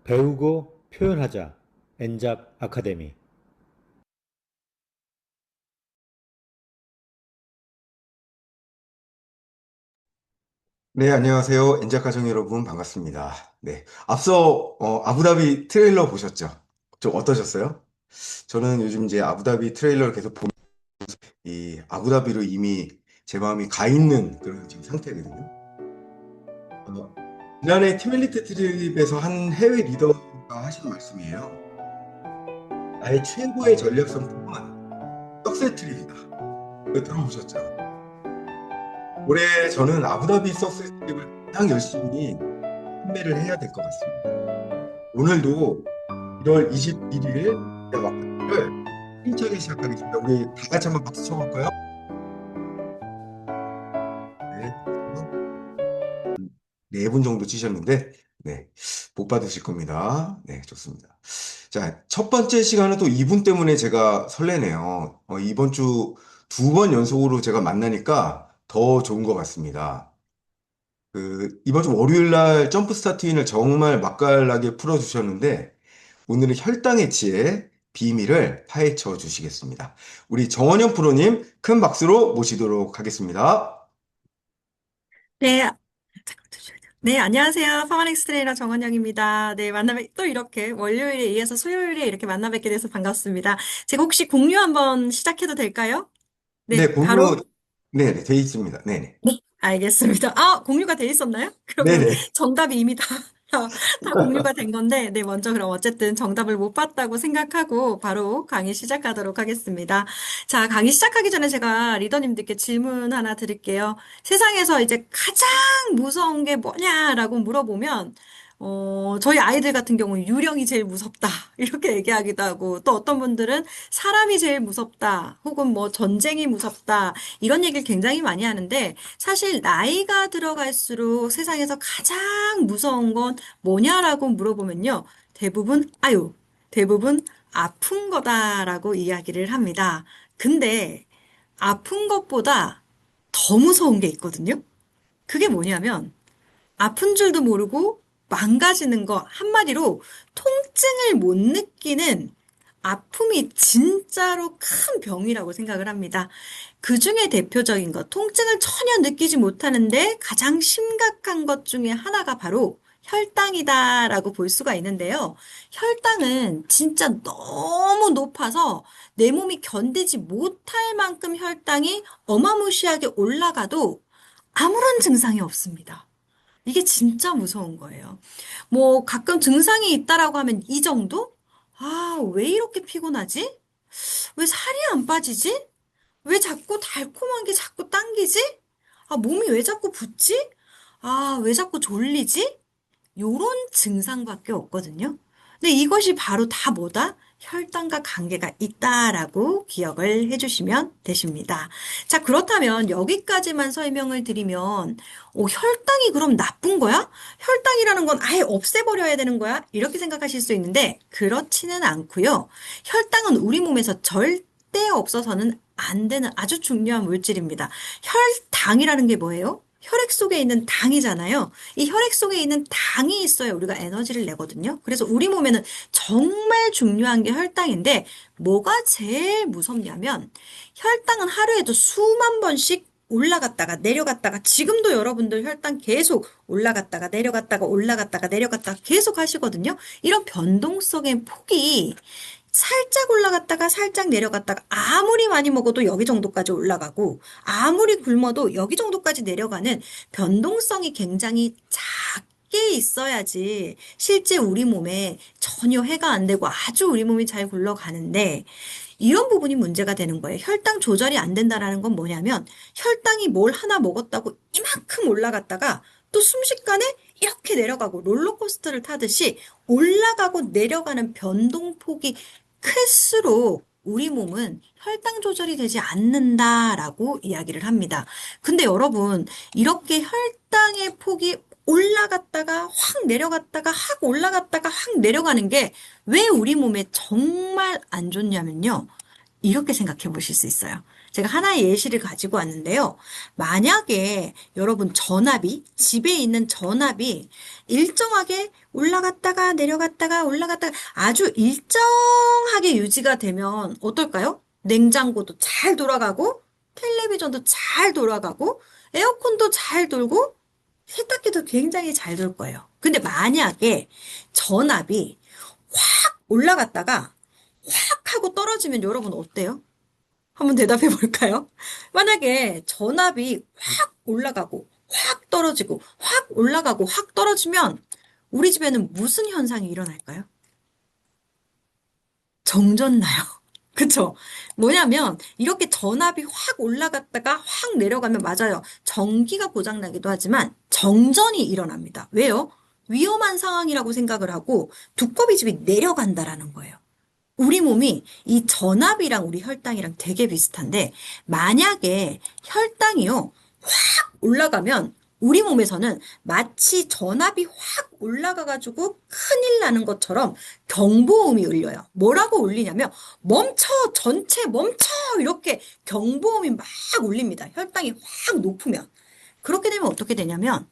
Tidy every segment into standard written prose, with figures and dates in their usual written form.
배우고 표현하자. 엔잡 아카데미. 네, 안녕하세요. 엔작 가족 여러분, 반갑습니다. 네. 앞서, 아부다비 트레일러 보셨죠? 좀 어떠셨어요? 저는 요즘 이제 아부다비 트레일러를 계속 보면 이 아부다비로 이미 제 마음이 가 있는 그런 지금 상태거든요. 어, 지난해 티멜리트 트립에서 한 해외 리더가 하신 말씀이에요. 나의 최고의 전략성 포만 석세 트립이다. 이거 들어보셨죠? 올해 저는 아부다비 석세 트립을 가장 열심히 판매를 해야 될 것 같습니다. 오늘도 1월 21일 막바지를 힘차게 시작하겠습니다. 우리 다 같이 한번 박수 쳐볼까요? 네. 4분 정도 치셨는데, 네. 복 받으실 겁니다. 네, 좋습니다. 자, 첫 번째 시간은 또 이분 때문에 제가 설레네요. 이번 주 2번 연속으로 제가 만나니까 더 좋은 것 같습니다. 이번 주 월요일 날 점프 스타트인을 정말 맛깔나게 풀어주셨는데, 오늘은 혈당의 지혜 비밀을 파헤쳐 주시겠습니다. 우리 정원영 프로님 큰 박수로 모시도록 하겠습니다. 네, 잠깐만 잠시만요. 네, 안녕하세요. 파마넥스 트레이너 정원영입니다. 네, 또 이렇게 월요일에 이어서 수요일에 이렇게 만나 뵙게 돼서 반갑습니다. 제가 혹시 공유 한번 시작해도 될까요? 네, 네, 공유, 바로 네네, 돼 있습니다. 네네. 네, 알겠습니다. 아, 공유가 돼 있었나요? 그러면 네네. 정답이 이미 다 공유가 된 건데, 네, 먼저 그럼 어쨌든 정답을 못 봤다고 생각하고 바로 강의 시작하도록 하겠습니다. 자, 강의 시작하기 전에 제가 리더님들께 질문 하나 드릴게요. 세상에서 이제 가장 무서운 게 뭐냐라고 물어보면, 저희 아이들 같은 경우는 유령이 제일 무섭다. 이렇게 얘기하기도 하고, 또 어떤 분들은 사람이 제일 무섭다. 혹은 뭐 전쟁이 무섭다. 이런 얘기를 굉장히 많이 하는데 사실 나이가 들어갈수록 세상에서 가장 무서운 건 뭐냐라고 물어보면요. 대부분 아픈 거다라고 이야기를 합니다. 근데 아픈 것보다 더 무서운 게 있거든요. 그게 뭐냐면 아픈 줄도 모르고 망가지는 거 한마디로 통증을 못 느끼는 아픔이 진짜로 큰 병이라고 생각을 합니다. 그 중에 대표적인 것, 통증을 전혀 느끼지 못하는데 가장 심각한 것 중에 하나가 바로 혈당이다라고 볼 수가 있는데요. 혈당은 진짜 너무 높아서 내 몸이 견디지 못할 만큼 혈당이 어마무시하게 올라가도 아무런 증상이 없습니다. 이게 진짜 무서운 거예요. 뭐 가끔 증상이 있다라고 하면 이 정도? 아, 왜 이렇게 피곤하지? 왜 살이 안 빠지지? 왜 자꾸 달콤한 게 자꾸 당기지? 아, 몸이 왜 자꾸 붓지? 아, 왜 자꾸 졸리지? 요런 증상밖에 없거든요. 근데 이것이 바로 다 뭐다? 혈당과 관계가 있다라고 기억을 해주시면 되십니다. 자, 그렇다면 여기까지만 설명을 드리면, 혈당이 그럼 나쁜 거야? 혈당이라는 건 아예 없애버려야 되는 거야? 이렇게 생각하실 수 있는데, 그렇지는 않고요. 혈당은 우리 몸에서 절대 없어서는 안 되는 아주 중요한 물질입니다. 혈당이라는 게 뭐예요? 혈액 속에 있는 당이잖아요. 이 혈액 속에 있는 당이 있어야 우리가 에너지를 내거든요. 그래서 우리 몸에는 정말 중요한 게 혈당인데 뭐가 제일 무섭냐면 혈당은 하루에도 수만 번씩 올라갔다가 내려갔다가 지금도 여러분들 혈당 계속 올라갔다가 내려갔다가 올라갔다가 내려갔다가 계속 하시거든요. 이런 변동성의 폭이 살짝 올라갔다가 살짝 내려갔다가 아무리 많이 먹어도 여기 정도까지 올라가고 아무리 굶어도 여기 정도까지 내려가는 변동성이 굉장히 작게 있어야지 실제 우리 몸에 전혀 해가 안 되고 아주 우리 몸이 잘 굴러가는데 이런 부분이 문제가 되는 거예요. 혈당 조절이 안 된다라는 건 뭐냐면 혈당이 뭘 하나 먹었다고 이만큼 올라갔다가 또 순식간에 이렇게 내려가고 롤러코스터를 타듯이 올라가고 내려가는 변동폭이 클수록 우리 몸은 혈당 조절이 되지 않는다라고 이야기를 합니다. 근데 여러분, 이렇게 혈당의 폭이 올라갔다가 확 내려갔다가 확 올라갔다가 확 내려가는 게 왜 우리 몸에 정말 안 좋냐면요. 이렇게 생각해 보실 수 있어요. 제가 하나의 예시를 가지고 왔는데요. 만약에 여러분 전압이, 집에 있는 전압이 일정하게 올라갔다가 내려갔다가 올라갔다가 아주 일정하게 유지가 되면 어떨까요? 냉장고도 잘 돌아가고, 텔레비전도 잘 돌아가고, 에어컨도 잘 돌고, 세탁기도 굉장히 잘 돌 거예요. 근데 만약에 전압이 확 올라갔다가 확 하고 떨어지면 여러분 어때요? 한번 대답해 볼까요? 만약에 전압이 확 올라가고 확 떨어지고 확 올라가고 확 떨어지면 우리 집에는 무슨 현상이 일어날까요? 정전나요. 그쵸? 뭐냐면 이렇게 전압이 확 올라갔다가 확 내려가면 맞아요. 전기가 고장나기도 하지만 정전이 일어납니다. 왜요? 위험한 상황이라고 생각을 하고 두꺼비 집이 내려간다라는 거예요. 우리 몸이 이 전압이랑 우리 혈당이랑 되게 비슷한데 만약에 혈당이요 확 올라가면 우리 몸에서는 마치 전압이 확 올라가가지고 큰일 나는 것처럼 경보음이 울려요. 뭐라고 울리냐면 멈춰! 전체 멈춰! 이렇게 경보음이 막 울립니다. 혈당이 확 높으면. 그렇게 되면 어떻게 되냐면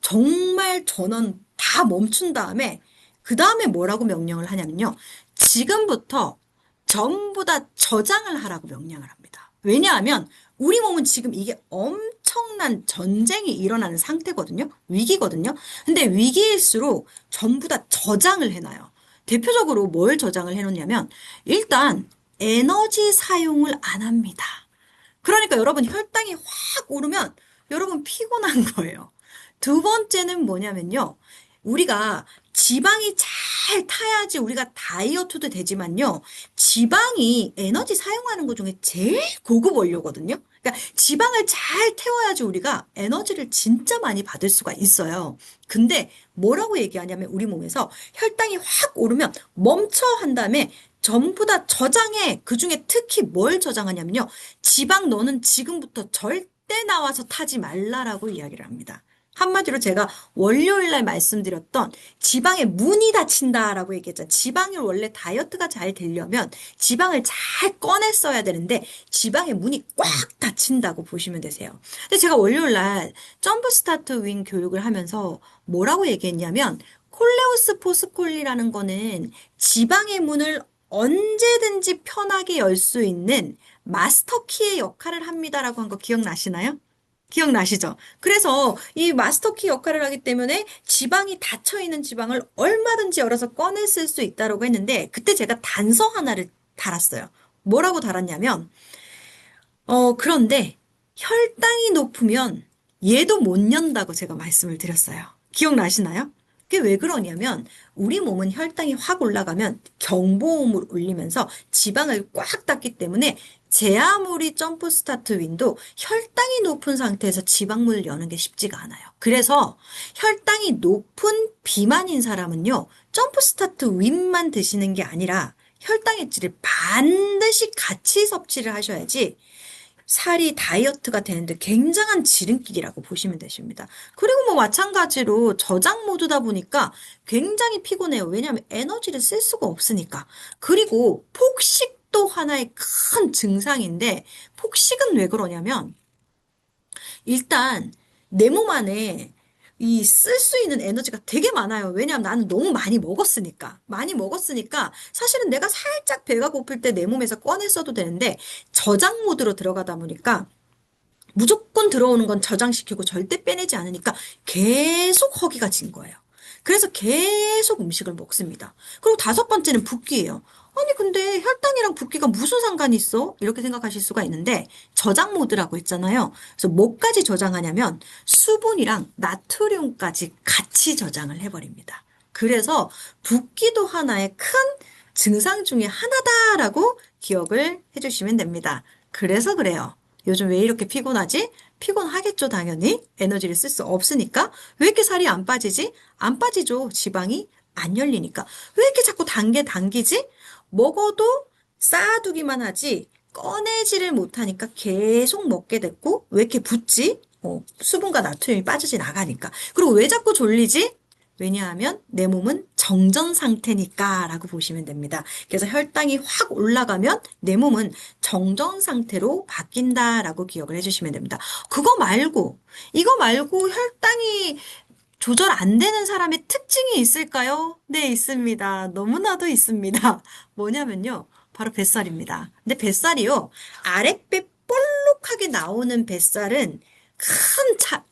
정말 전원 다 멈춘 다음에 그 다음에 뭐라고 명령을 하냐면요. 지금부터 전부 다 저장을 하라고 명령을 합니다. 왜냐하면 우리 몸은 지금 이게 엄청난 전쟁이 일어나는 상태거든요. 위기거든요. 근데 위기일수록 전부 다 저장을 해놔요. 대표적으로 뭘 저장을 해놓냐면 일단 에너지 사용을 안 합니다. 그러니까 여러분 혈당이 확 오르면 여러분 피곤한 거예요. 두 번째는 뭐냐면요. 우리가 지방이 잘 타야지 우리가 다이어트도 되지만요. 지방이 에너지 사용하는 것 중에 제일 고급 원료거든요. 그러니까 지방을 잘 태워야지 우리가 에너지를 진짜 많이 받을 수가 있어요. 근데 뭐라고 얘기하냐면 우리 몸에서 혈당이 확 오르면 멈춰 한 다음에 전부 다 저장해. 그중에 특히 뭘 저장하냐면요. 지방 너는 지금부터 절대 나와서 타지 말라라고 이야기를 합니다. 한마디로 제가 월요일 날 말씀드렸던 지방에 문이 닫힌다라고 얘기했잖아요. 지방이 원래 다이어트가 잘 되려면 지방을 잘 꺼냈어야 되는데 지방의 문이 꽉 닫힌다고 보시면 되세요. 근데 제가 월요일 날 점프 스타트 윙 교육을 하면서 뭐라고 얘기했냐면 콜레오스 포스콜리라는 거는 지방의 문을 언제든지 편하게 열 수 있는 마스터 키의 역할을 합니다라고 한 거 기억나시나요? 기억나시죠? 그래서 이 마스터키 역할을 하기 때문에 지방이 닫혀있는 지방을 얼마든지 열어서 꺼내 쓸 수 있다고 했는데 그때 제가 단서 하나를 달았어요. 뭐라고 달았냐면 그런데 혈당이 높으면 얘도 못 연다고 제가 말씀을 드렸어요. 기억나시나요? 그게 왜 그러냐면 우리 몸은 혈당이 확 올라가면 경보음을 울리면서 지방을 꽉 닫기 때문에 제 아무리 점프 스타트 윈도 혈당이 높은 상태에서 지방문을 여는 게 쉽지가 않아요. 그래서 혈당이 높은 비만인 사람은요, 점프 스타트 윈만 드시는 게 아니라 혈당의 질을 반드시 같이 섭취를 하셔야지 살이 다이어트가 되는데 굉장한 지름길이라고 보시면 되십니다. 그리고 뭐 마찬가지로 저장 모드다 보니까 굉장히 피곤해요. 왜냐하면 에너지를 쓸 수가 없으니까. 그리고 폭식도 하나의 큰 증상인데 폭식은 왜 그러냐면 일단 내 몸 안에 이 쓸 수 있는 에너지가 되게 많아요. 왜냐하면 나는 너무 많이 먹었으니까. 많이 먹었으니까 사실은 내가 살짝 배가 고플 때 내 몸에서 꺼내 써도 되는데 저장 모드로 들어가다 보니까 무조건 들어오는 건 저장시키고 절대 빼내지 않으니까 계속 허기가 진 거예요. 그래서 계속 음식을 먹습니다. 그리고 다섯 번째는 붓기예요. 아니 근데 혈당이랑 붓기가 무슨 상관이 있어? 이렇게 생각하실 수가 있는데 저장 모드라고 했잖아요. 그래서 뭐까지 저장하냐면 수분이랑 나트륨까지 같이 저장을 해버립니다. 그래서 붓기도 하나의 큰 증상 중에 하나다라고 기억을 해주시면 됩니다. 그래서 그래요. 요즘 왜 이렇게 피곤하지? 피곤하겠죠, 당연히. 에너지를 쓸 수 없으니까. 왜 이렇게 살이 안 빠지지? 안 빠지죠. 지방이 안 열리니까. 왜 이렇게 자꾸 당기지? 먹어도 쌓아두기만 하지 꺼내지를 못하니까 계속 먹게 됐고 왜 이렇게 붓지? 수분과 나트륨이 빠지지 나가니까. 그리고 왜 자꾸 졸리지? 왜냐하면 내 몸은 정전 상태니까라고 보시면 됩니다. 그래서 혈당이 확 올라가면 내 몸은 정전 상태로 바뀐다라고 기억을 해주시면 됩니다. 이거 말고 혈당이 조절 안 되는 사람의 특징이 있을까요? 네, 있습니다. 너무나도 있습니다. 뭐냐면요. 바로 뱃살입니다. 근데 뱃살이요. 아랫배 볼록하게 나오는 뱃살은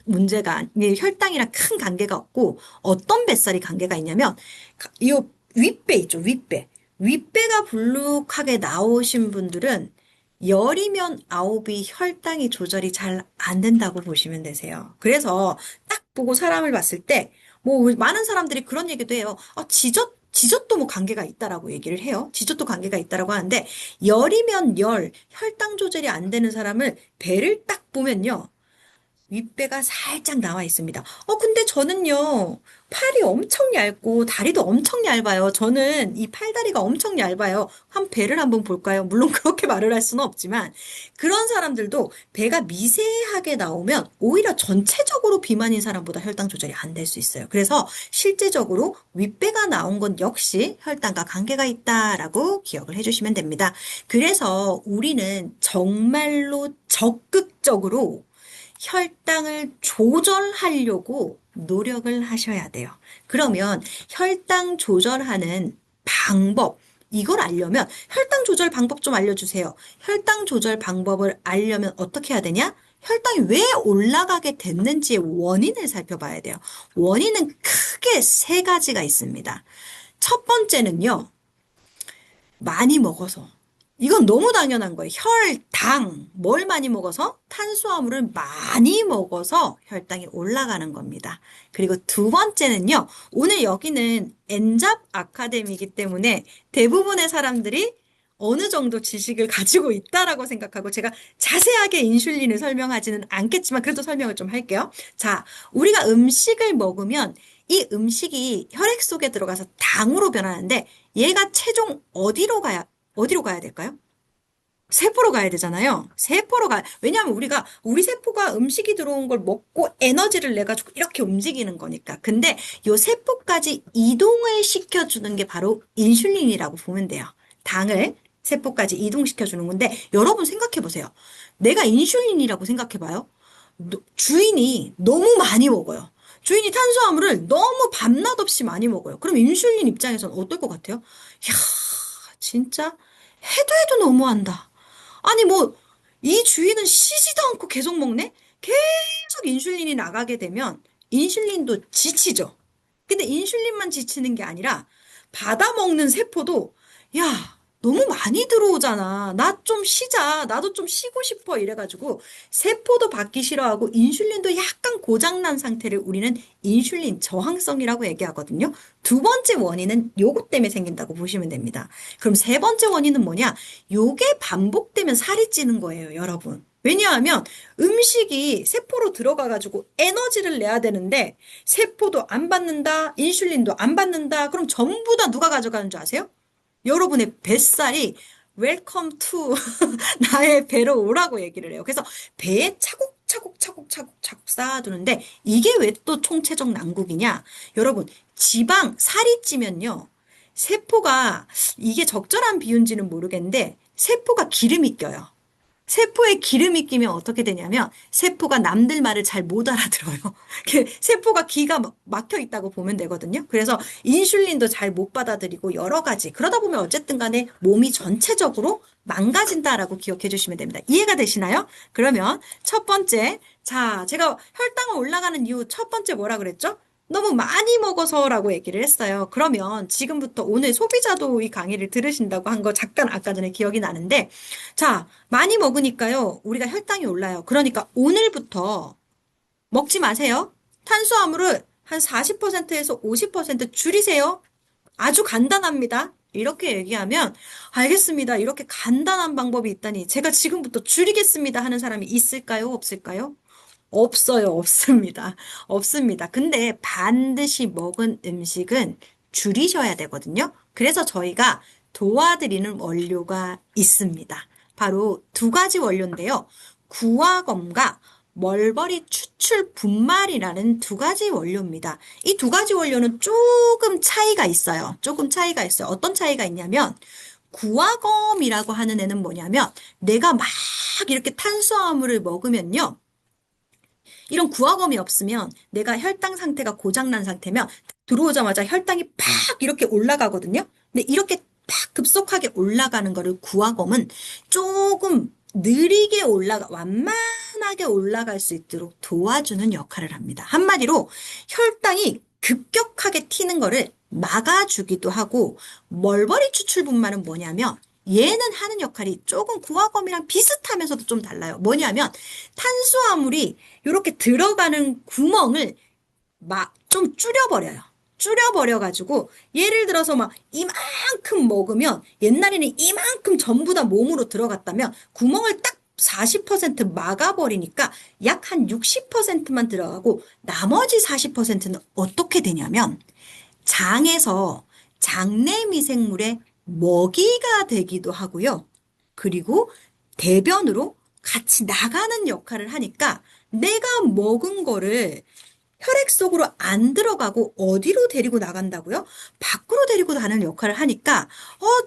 문제가, 이게 혈당이랑 큰 관계가 없고, 어떤 뱃살이 관계가 있냐면, 이 윗배 있죠, 윗배. 윗배가 불룩하게 나오신 분들은 열이면 아홉이 혈당이 조절이 잘 안 된다고 보시면 되세요. 그래서 딱 보고 사람을 봤을 때, 뭐, 많은 사람들이 그런 얘기도 해요. 지젖도 뭐 관계가 있다라고 얘기를 해요. 지젖도 관계가 있다라고 하는데, 열이면 혈당 조절이 안 되는 사람을 배를 딱 보면요. 윗배가 살짝 나와 있습니다. 근데 저는요, 팔이 엄청 얇고 다리도 엄청 얇아요. 저는 이 팔다리가 엄청 얇아요. 배를 한번 볼까요? 물론 그렇게 말을 할 수는 없지만, 그런 사람들도 배가 미세하게 나오면 오히려 전체적으로 비만인 사람보다 혈당 조절이 안 될 수 있어요. 그래서 실제적으로 윗배가 나온 건 역시 혈당과 관계가 있다라고 기억을 해주시면 됩니다. 그래서 우리는 정말로 적극적으로 혈당을 조절하려고 노력을 하셔야 돼요. 그러면 혈당 조절하는 방법, 이걸 알려면 혈당 조절 방법 좀 알려주세요. 혈당 조절 방법을 알려면 어떻게 해야 되냐? 혈당이 왜 올라가게 됐는지의 원인을 살펴봐야 돼요. 원인은 크게 세 가지가 있습니다. 첫 번째는요, 많이 먹어서. 이건 너무 당연한 거예요. 혈당, 뭘 많이 먹어서? 탄수화물을 많이 먹어서 혈당이 올라가는 겁니다. 그리고 두 번째는요, 오늘 여기는 엔잡 아카데미이기 때문에 대부분의 사람들이 어느 정도 지식을 가지고 있다라고 생각하고 제가 자세하게 인슐린을 설명하지는 않겠지만 그래도 설명을 좀 할게요. 자, 우리가 음식을 먹으면 이 음식이 혈액 속에 들어가서 당으로 변하는데 얘가 최종 어디로 가야 될까요? 세포로 가야 되잖아요. 왜냐하면 우리 세포가 음식이 들어온 걸 먹고 에너지를 내가지고 이렇게 움직이는 거니까. 근데 요 세포까지 이동을 시켜주는 게 바로 인슐린이라고 보면 돼요. 당을 세포까지 이동시켜주는 건데, 여러분 생각해 보세요. 내가 인슐린이라고 생각해 봐요. 주인이 너무 많이 먹어요. 주인이 탄수화물을 너무 밤낮 없이 많이 먹어요. 그럼 인슐린 입장에서는 어떨 것 같아요? 야, 진짜 해도 너무한다. 아니 뭐 이 주인은 쉬지도 않고 계속 먹네? 계속 인슐린이 나가게 되면 인슐린도 지치죠. 근데 인슐린만 지치는 게 아니라 받아먹는 세포도 야, 너무 많이 들어오잖아. 나 좀 쉬자. 나도 좀 쉬고 싶어. 이래가지고 세포도 받기 싫어하고 인슐린도 약간 고장난 상태를 우리는 인슐린 저항성이라고 얘기하거든요. 두 번째 원인은 요것 때문에 생긴다고 보시면 됩니다. 그럼 세 번째 원인은 뭐냐? 요게 반복되면 살이 찌는 거예요, 여러분. 왜냐하면 음식이 세포로 들어가가지고 에너지를 내야 되는데 세포도 안 받는다, 인슐린도 안 받는다. 그럼 전부 다 누가 가져가는 줄 아세요? 여러분의 뱃살이 웰컴 투 나의 배로 오라고 얘기를 해요. 그래서 배에 차곡차곡 쌓아두는데 이게 왜 또 총체적 난국이냐? 여러분, 살이 찌면요. 세포가 이게 적절한 비유인지는 모르겠는데 세포가 기름이 껴요. 세포에 기름이 끼면 어떻게 되냐면 세포가 남들 말을 잘 못 알아들어요. 세포가 기가 막혀 있다고 보면 되거든요. 그래서 인슐린도 잘 못 받아들이고 여러 가지. 그러다 보면 어쨌든 간에 몸이 전체적으로 망가진다라고 기억해 주시면 됩니다. 이해가 되시나요? 그러면 첫 번째, 자, 제가 혈당을 올라가는 이유 첫 번째 뭐라 그랬죠? 너무 많이 먹어서라고 얘기를 했어요. 그러면 지금부터 오늘 소비자도 이 강의를 들으신다고 한 거 잠깐 아까 전에 기억이 나는데, 자, 많이 먹으니까요, 우리가 혈당이 올라요. 그러니까 오늘부터 먹지 마세요. 탄수화물을 한 40%에서 50% 줄이세요. 아주 간단합니다. 이렇게 얘기하면, 알겠습니다. 이렇게 간단한 방법이 있다니, 제가 지금부터 줄이겠습니다 하는 사람이 있을까요? 없을까요? 없어요. 없습니다. 없습니다. 근데 반드시 먹은 음식은 줄이셔야 되거든요. 그래서 저희가 도와드리는 원료가 있습니다. 바로 두 가지 원료인데요. 구화검과 멀버리 추출 분말이라는 두 가지 원료입니다. 이 두 가지 원료는 조금 차이가 있어요. 조금 차이가 있어요. 어떤 차이가 있냐면 구화검이라고 하는 애는 뭐냐면 내가 막 이렇게 탄수화물을 먹으면요. 이런 구화검이 없으면 내가 혈당 상태가 고장난 상태면 들어오자마자 혈당이 팍 이렇게 올라가거든요. 근데 이렇게 팍 급속하게 올라가는 거를 구화검은 조금 느리게 완만하게 올라갈 수 있도록 도와주는 역할을 합니다. 한마디로 혈당이 급격하게 튀는 거를 막아주기도 하고, 멀버리 추출분말은 뭐냐면 얘는 하는 역할이 조금 구화검이랑 비슷하면서도 좀 달라요. 뭐냐면 탄수화물이 이렇게 들어가는 구멍을 막 좀 줄여버려요. 줄여버려가지고, 예를 들어서 막 이만큼 먹으면, 옛날에는 이만큼 전부 다 몸으로 들어갔다면, 구멍을 딱 40% 막아버리니까 약 한 60%만 들어가고, 나머지 40%는 어떻게 되냐면, 장에서 장내 미생물의 먹이가 되기도 하고요. 그리고 대변으로 같이 나가는 역할을 하니까 내가 먹은 거를 혈액 속으로 안 들어가고 어디로 데리고 나간다고요? 밖으로 데리고 가는 역할을 하니까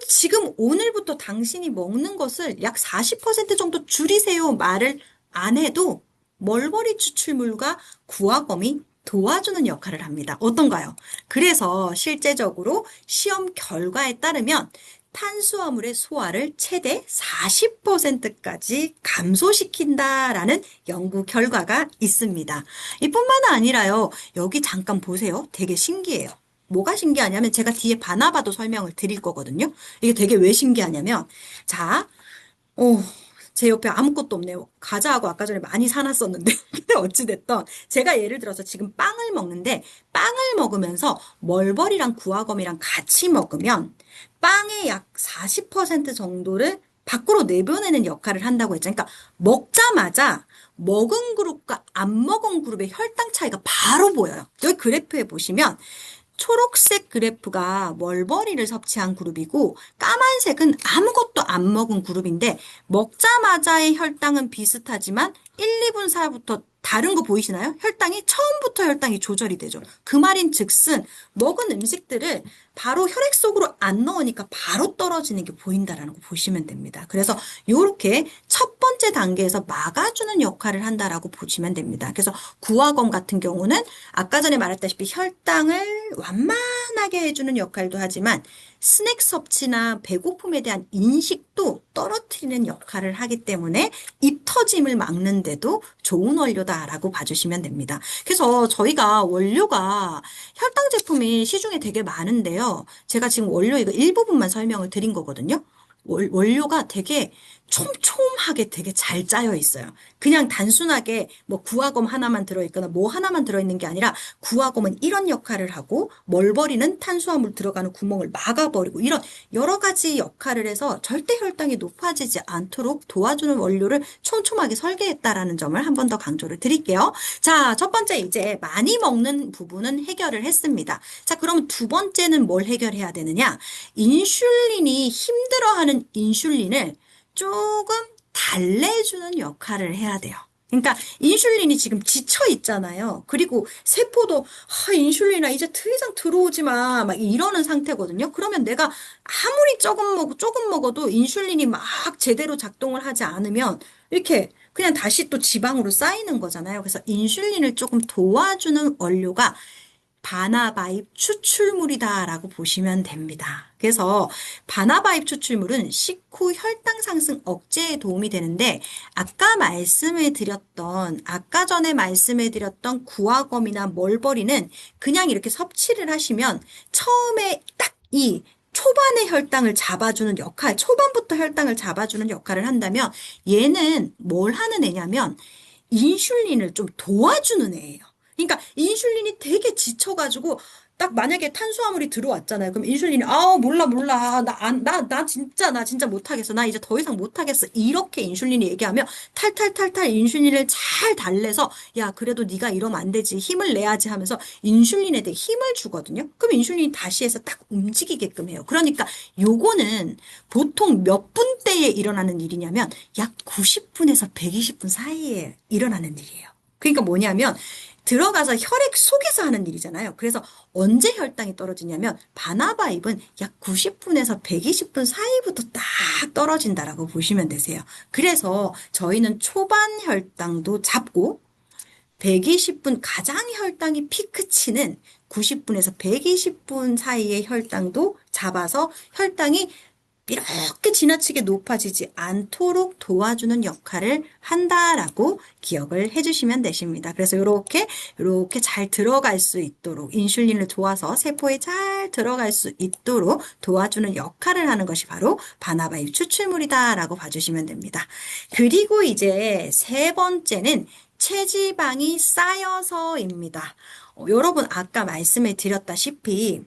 지금 오늘부터 당신이 먹는 것을 약 40% 정도 줄이세요 말을 안 해도 멀버리 추출물과 구화검이 도와주는 역할을 합니다. 어떤가요? 그래서 실제적으로 시험 결과에 따르면 탄수화물의 소화를 최대 40%까지 감소시킨다라는 연구 결과가 있습니다. 이뿐만 아니라요. 여기 잠깐 보세요. 되게 신기해요. 뭐가 신기하냐면 제가 뒤에 바나바도 설명을 드릴 거거든요. 이게 되게 왜 신기하냐면 자, 어, 제 옆에 아무것도 없네요. 과자하고 아까 전에 많이 사놨었는데. 근데 어찌됐든 제가 예를 들어서 지금 빵을 먹는데 빵을 먹으면서 멀버리랑 구화검이랑 같이 먹으면 빵의 약 40% 정도를 밖으로 내보내는 역할을 한다고 했죠. 그러니까 먹자마자 먹은 그룹과 안 먹은 그룹의 혈당 차이가 바로 보여요. 여기 그래프에 보시면 초록색 그래프가 멀버리를 섭취한 그룹이고 까만색은 아무것도 안 먹은 그룹인데 먹자마자의 혈당은 비슷하지만 1, 2분 사이부터 다른 거 보이시나요? 처음부터 혈당이 조절이 되죠. 그 말인 즉슨 먹은 음식들을 바로 혈액 속으로 안 넣으니까 바로 떨어지는 게 보인다라는 거 보시면 됩니다. 그래서 이렇게 첫 번째 단계에서 막아주는 역할을 한다라고 보시면 됩니다. 그래서 구화검 같은 경우는 아까 전에 말했다시피 혈당을 완만하게 해주는 역할도 하지만 스낵 섭취나 배고픔에 대한 인식도 떨어뜨리는 역할을 하기 때문에 입 터짐을 막는데도 좋은 원료다라고 봐주시면 됩니다. 그래서 저희가 원료가 혈당 제품이 시중에 되게 많은데요. 제가 지금 원료 이거 일부분만 설명을 드린 거거든요. 원료가 되게 촘촘하게 되게 잘 짜여 있어요. 그냥 단순하게 뭐 구화검 하나만 들어있거나 뭐 하나만 들어있는 게 아니라 구화검은 이런 역할을 하고 멀버리는 탄수화물 들어가는 구멍을 막아버리고 이런 여러 가지 역할을 해서 절대 혈당이 높아지지 않도록 도와주는 원료를 촘촘하게 설계했다라는 점을 한 번 더 강조를 드릴게요. 자, 첫 번째 이제 많이 먹는 부분은 해결을 했습니다. 자, 그럼 두 번째는 뭘 해결해야 되느냐? 인슐린이 힘들어하는 인슐린을 조금 달래주는 역할을 해야 돼요. 그러니까 인슐린이 지금 지쳐 있잖아요. 그리고 세포도 인슐린아 이제 더 이상 들어오지 마. 막 이러는 상태거든요. 그러면 내가 아무리 조금 먹어도 인슐린이 막 제대로 작동을 하지 않으면 이렇게 그냥 다시 또 지방으로 쌓이는 거잖아요. 그래서 인슐린을 조금 도와주는 원료가 바나바잎 추출물이다라고 보시면 됩니다. 그래서 바나바잎 추출물은 식후 혈당 상승 억제에 도움이 되는데 아까 전에 말씀해 드렸던 구화검이나 멀버리는 그냥 이렇게 섭취를 하시면 처음에 딱 이 초반의 혈당을 잡아주는 역할, 초반부터 혈당을 잡아주는 역할을 한다면 얘는 뭘 하는 애냐면 인슐린을 좀 도와주는 애예요. 그러니까 인슐린이 되게 지쳐가지고 딱 만약에 탄수화물이 들어왔잖아요. 그럼 인슐린이, 아, 몰라, 몰라. 나 진짜 못하겠어. 나 이제 더 이상 못하겠어. 이렇게 인슐린이 얘기하면 탈탈탈탈 인슐린을 잘 달래서, 야, 그래도 네가 이러면 안 되지. 힘을 내야지 하면서 인슐린에 대해 힘을 주거든요. 그럼 인슐린이 다시 해서 딱 움직이게끔 해요. 그러니까 요거는 보통 몇 분대에 일어나는 일이냐면 약 90분에서 120분 사이에 일어나는 일이에요. 그러니까 뭐냐면 들어가서 혈액 속에서 하는 일이잖아요. 그래서 언제 혈당이 떨어지냐면 바나바입은 약 90분에서 120분 사이부터 딱 떨어진다라고 보시면 되세요. 그래서 저희는 초반 혈당도 잡고 120분 가장 혈당이 피크치는 90분에서 120분 사이의 혈당도 잡아서 혈당이 이렇게 지나치게 높아지지 않도록 도와주는 역할을 한다라고 기억을 해주시면 되십니다. 그래서 이렇게 잘 들어갈 수 있도록 인슐린을 도와서 세포에 잘 들어갈 수 있도록 도와주는 역할을 하는 것이 바로 바나바입 추출물이다라고 봐주시면 됩니다. 그리고 이제 세 번째는 체지방이 쌓여서입니다. 여러분 아까 말씀을 드렸다시피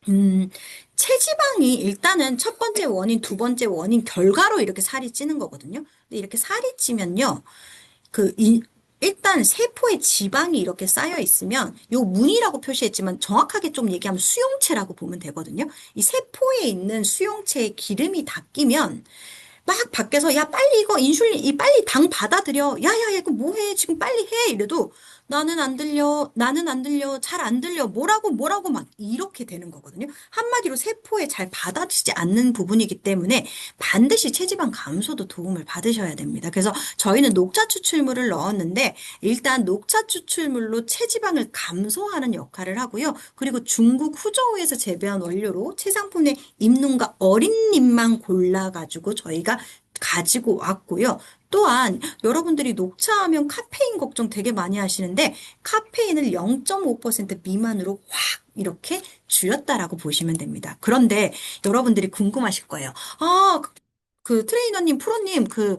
음, 체지방이 일단은 첫 번째 원인, 두 번째 원인 결과로 이렇게 살이 찌는 거거든요. 근데 이렇게 살이 찌면요, 일단 세포에 지방이 이렇게 쌓여 있으면 요 문이라고 표시했지만 정확하게 좀 얘기하면 수용체라고 보면 되거든요. 이 세포에 있는 수용체에 기름이 닦이면 막 밖에서 야 빨리 이거 인슐린 이 빨리 당 받아들여 야야야 이거 뭐해 지금 빨리 해 이래도 나는 안 들려 잘 안 들려 뭐라고 막 이렇게 되는 거거든요. 한마디로 세포에 잘 받아들이지 않는 부분이기 때문에 반드시 체지방 감소도 도움을 받으셔야 됩니다. 그래서 저희는 녹차 추출물을 넣었는데 일단 녹차 추출물로 체지방을 감소하는 역할을 하고요. 그리고 중국 후저우에서 재배한 원료로 체상품 내 잎눈과 어린 잎만 골라가지고 저희가 가지고 왔고요. 또한 여러분들이 녹차하면 카페인 걱정 되게 많이 하시는데 카페인을 0.5% 미만으로 확 이렇게 줄였다라고 보시면 됩니다. 그런데 여러분들이 궁금하실 거예요. 아, 그 트레이너님, 프로님, 그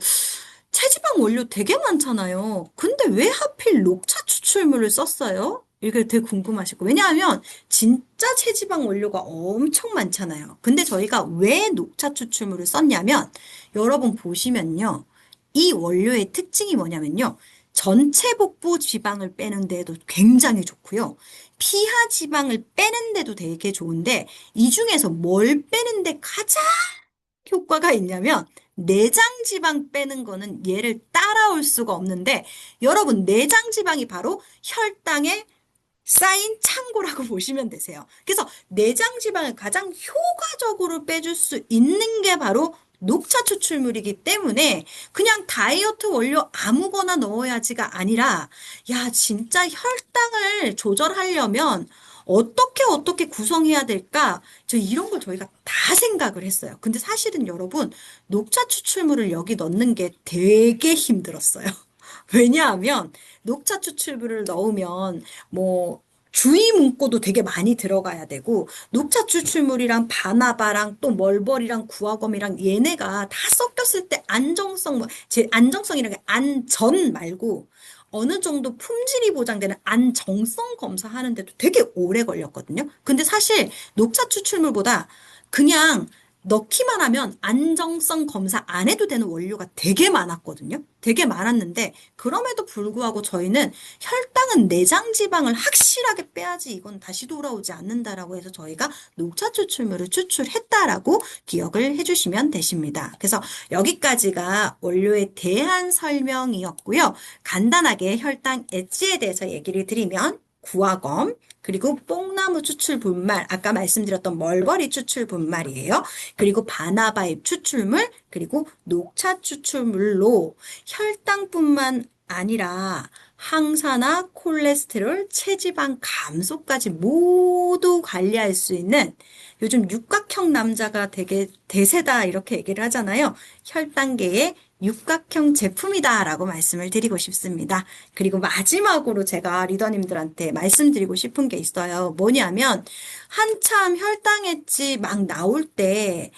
체지방 원료 되게 많잖아요. 근데 왜 하필 녹차 추출물을 썼어요? 이게 되게 궁금하실 거예요. 왜냐하면 진짜 체지방 원료가 엄청 많잖아요. 근데 저희가 왜 녹차 추출물을 썼냐면 여러분 보시면요. 이 원료의 특징이 뭐냐면요. 전체 복부 지방을 빼는 데도 굉장히 좋고요. 피하 지방을 빼는 데도 되게 좋은데 이 중에서 뭘 빼는 데 가장 효과가 있냐면 내장 지방 빼는 거는 얘를 따라올 수가 없는데 여러분 내장 지방이 바로 혈당에 쌓인 창고라고 보시면 되세요. 그래서 내장 지방을 가장 효과적으로 빼줄 수 있는 게 바로 녹차 추출물이기 때문에 그냥 다이어트 원료 아무거나 넣어야지가 아니라 야 진짜 혈당을 조절하려면 어떻게 구성해야 될까? 이런 걸 저희가 다 생각을 했어요. 근데 사실은 여러분 녹차 추출물을 여기 넣는 게 되게 힘들었어요. 왜냐하면 녹차 추출물을 넣으면 뭐 주의 문구도 되게 많이 들어가야 되고 녹차 추출물이랑 바나바랑 또 멀버리랑 구화검이랑 얘네가 다 섞였을 때 안정성 제 안정성이라는 게 안전 말고 어느 정도 품질이 보장되는 안정성 검사하는데도 되게 오래 걸렸거든요. 근데 사실 녹차 추출물보다 그냥 넣기만 하면 안정성 검사 안 해도 되는 원료가 되게 많았거든요. 되게 많았는데 그럼에도 불구하고 저희는 혈당은 내장 지방을 확실하게 빼야지 이건 다시 돌아오지 않는다라고 해서 저희가 녹차 추출물을 추출했다라고 기억을 해주시면 되십니다. 그래서 여기까지가 원료에 대한 설명이었고요. 간단하게 혈당 엣지에 대해서 얘기를 드리면 구화검, 그리고 뽕나무 추출 분말, 아까 말씀드렸던 멀버리 추출 분말이에요. 그리고 바나바잎 추출물, 그리고 녹차 추출물로 혈당뿐만 아니라 항산화, 콜레스테롤, 체지방 감소까지 모두 관리할 수 있는 요즘 육각형 남자가 되게 대세다 이렇게 얘기를 하잖아요. 혈당계의 육각형 제품이다라고 말씀을 드리고 싶습니다. 그리고 마지막으로 제가 리더님들한테 말씀드리고 싶은 게 있어요. 뭐냐면 한참 혈당 엣지 막 나올 때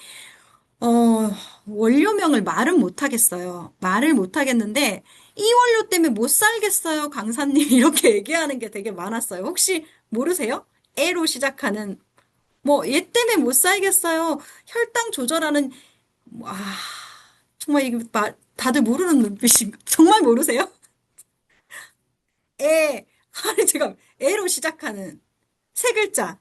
원료명을 말은 못하겠어요. 말을 못하겠는데 이 원료 때문에 못 살겠어요, 강사님. 이렇게 얘기하는 게 되게 많았어요. 혹시 모르세요? 에로 시작하는 뭐 얘 때문에 못 살겠어요. 혈당 조절하는 아 정말 이게 다들 모르는 눈빛이 정말 모르세요? 에 아니 제가 에로 시작하는 세 글자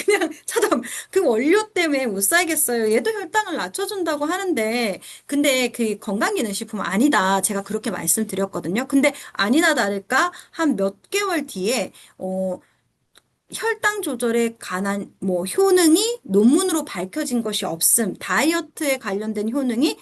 그냥 찾아 그 원료 때문에 못 살겠어요. 얘도 혈당을 낮춰준다고 하는데 근데 그 건강기능식품은 아니다. 제가 그렇게 말씀드렸거든요. 근데 아니나 다를까 한 몇 개월 뒤에 혈당 조절에 관한 뭐 효능이 논문으로 밝혀진 것이 없음, 다이어트에 관련된 효능이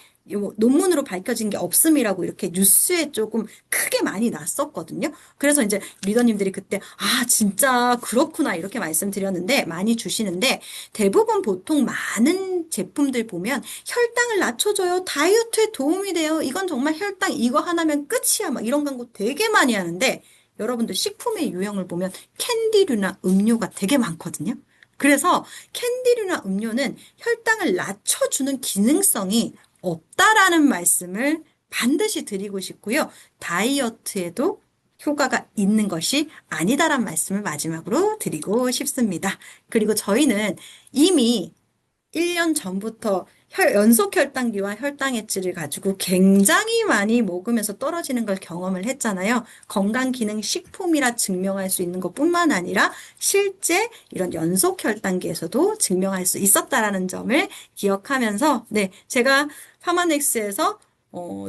논문으로 밝혀진 게 없음이라고 이렇게 뉴스에 조금 크게 많이 났었거든요. 그래서 이제 리더님들이 그때 진짜 그렇구나 이렇게 말씀드렸는데 많이 주시는데 대부분 보통 많은 제품들 보면 혈당을 낮춰줘요. 다이어트에 도움이 돼요. 이건 정말 혈당 이거 하나면 끝이야. 막 이런 광고 되게 많이 하는데 여러분들 식품의 유형을 보면 캔디류나 음료가 되게 많거든요. 그래서 캔디류나 음료는 혈당을 낮춰주는 기능성이 없다라는 말씀을 반드시 드리고 싶고요. 다이어트에도 효과가 있는 것이 아니다라는 말씀을 마지막으로 드리고 싶습니다. 그리고 저희는 이미 1년 전부터 연속 혈당기와 혈당 엣지를 가지고 굉장히 많이 먹으면서 떨어지는 걸 경험을 했잖아요. 건강기능식품이라 증명할 수 있는 것뿐만 아니라 실제 이런 연속 혈당기에서도 증명할 수 있었다라는 점을 기억하면서 네, 제가 파마넥스에서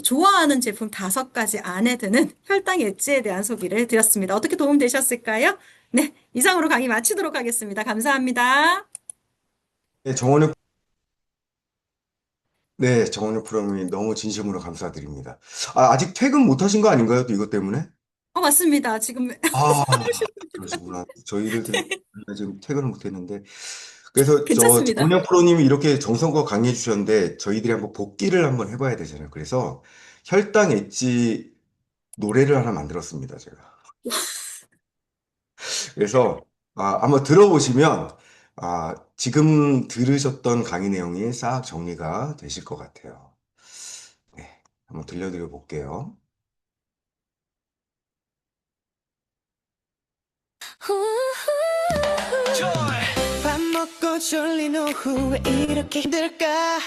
좋아하는 제품 5가지 안에 드는 혈당 엣지에 대한 소개를 드렸습니다. 어떻게 도움 되셨을까요? 네, 이상으로 강의 마치도록 하겠습니다. 감사합니다. 네, 정원영 프로님 너무 진심으로 감사드립니다. 아직 퇴근 못 하신 거 아닌가요? 또 이것 때문에? 맞습니다. 지금 아, 그러시구나. 저희들 지금 퇴근을 못 했는데. 그래서 괜찮습니다. 정은영 프로님이 이렇게 정성껏 강의해 주셨는데 저희들이 한번 복기를 한번 해봐야 되잖아요. 그래서 혈당 엣지 노래를 하나 만들었습니다, 제가. 그래서 한번 들어보시면 지금 들으셨던 강의 내용이 싹 정리가 되실 것 같아요. 네, 한번 들려드려 볼게요. 밥 먹고 졸린 오후에 이렇게 힘들까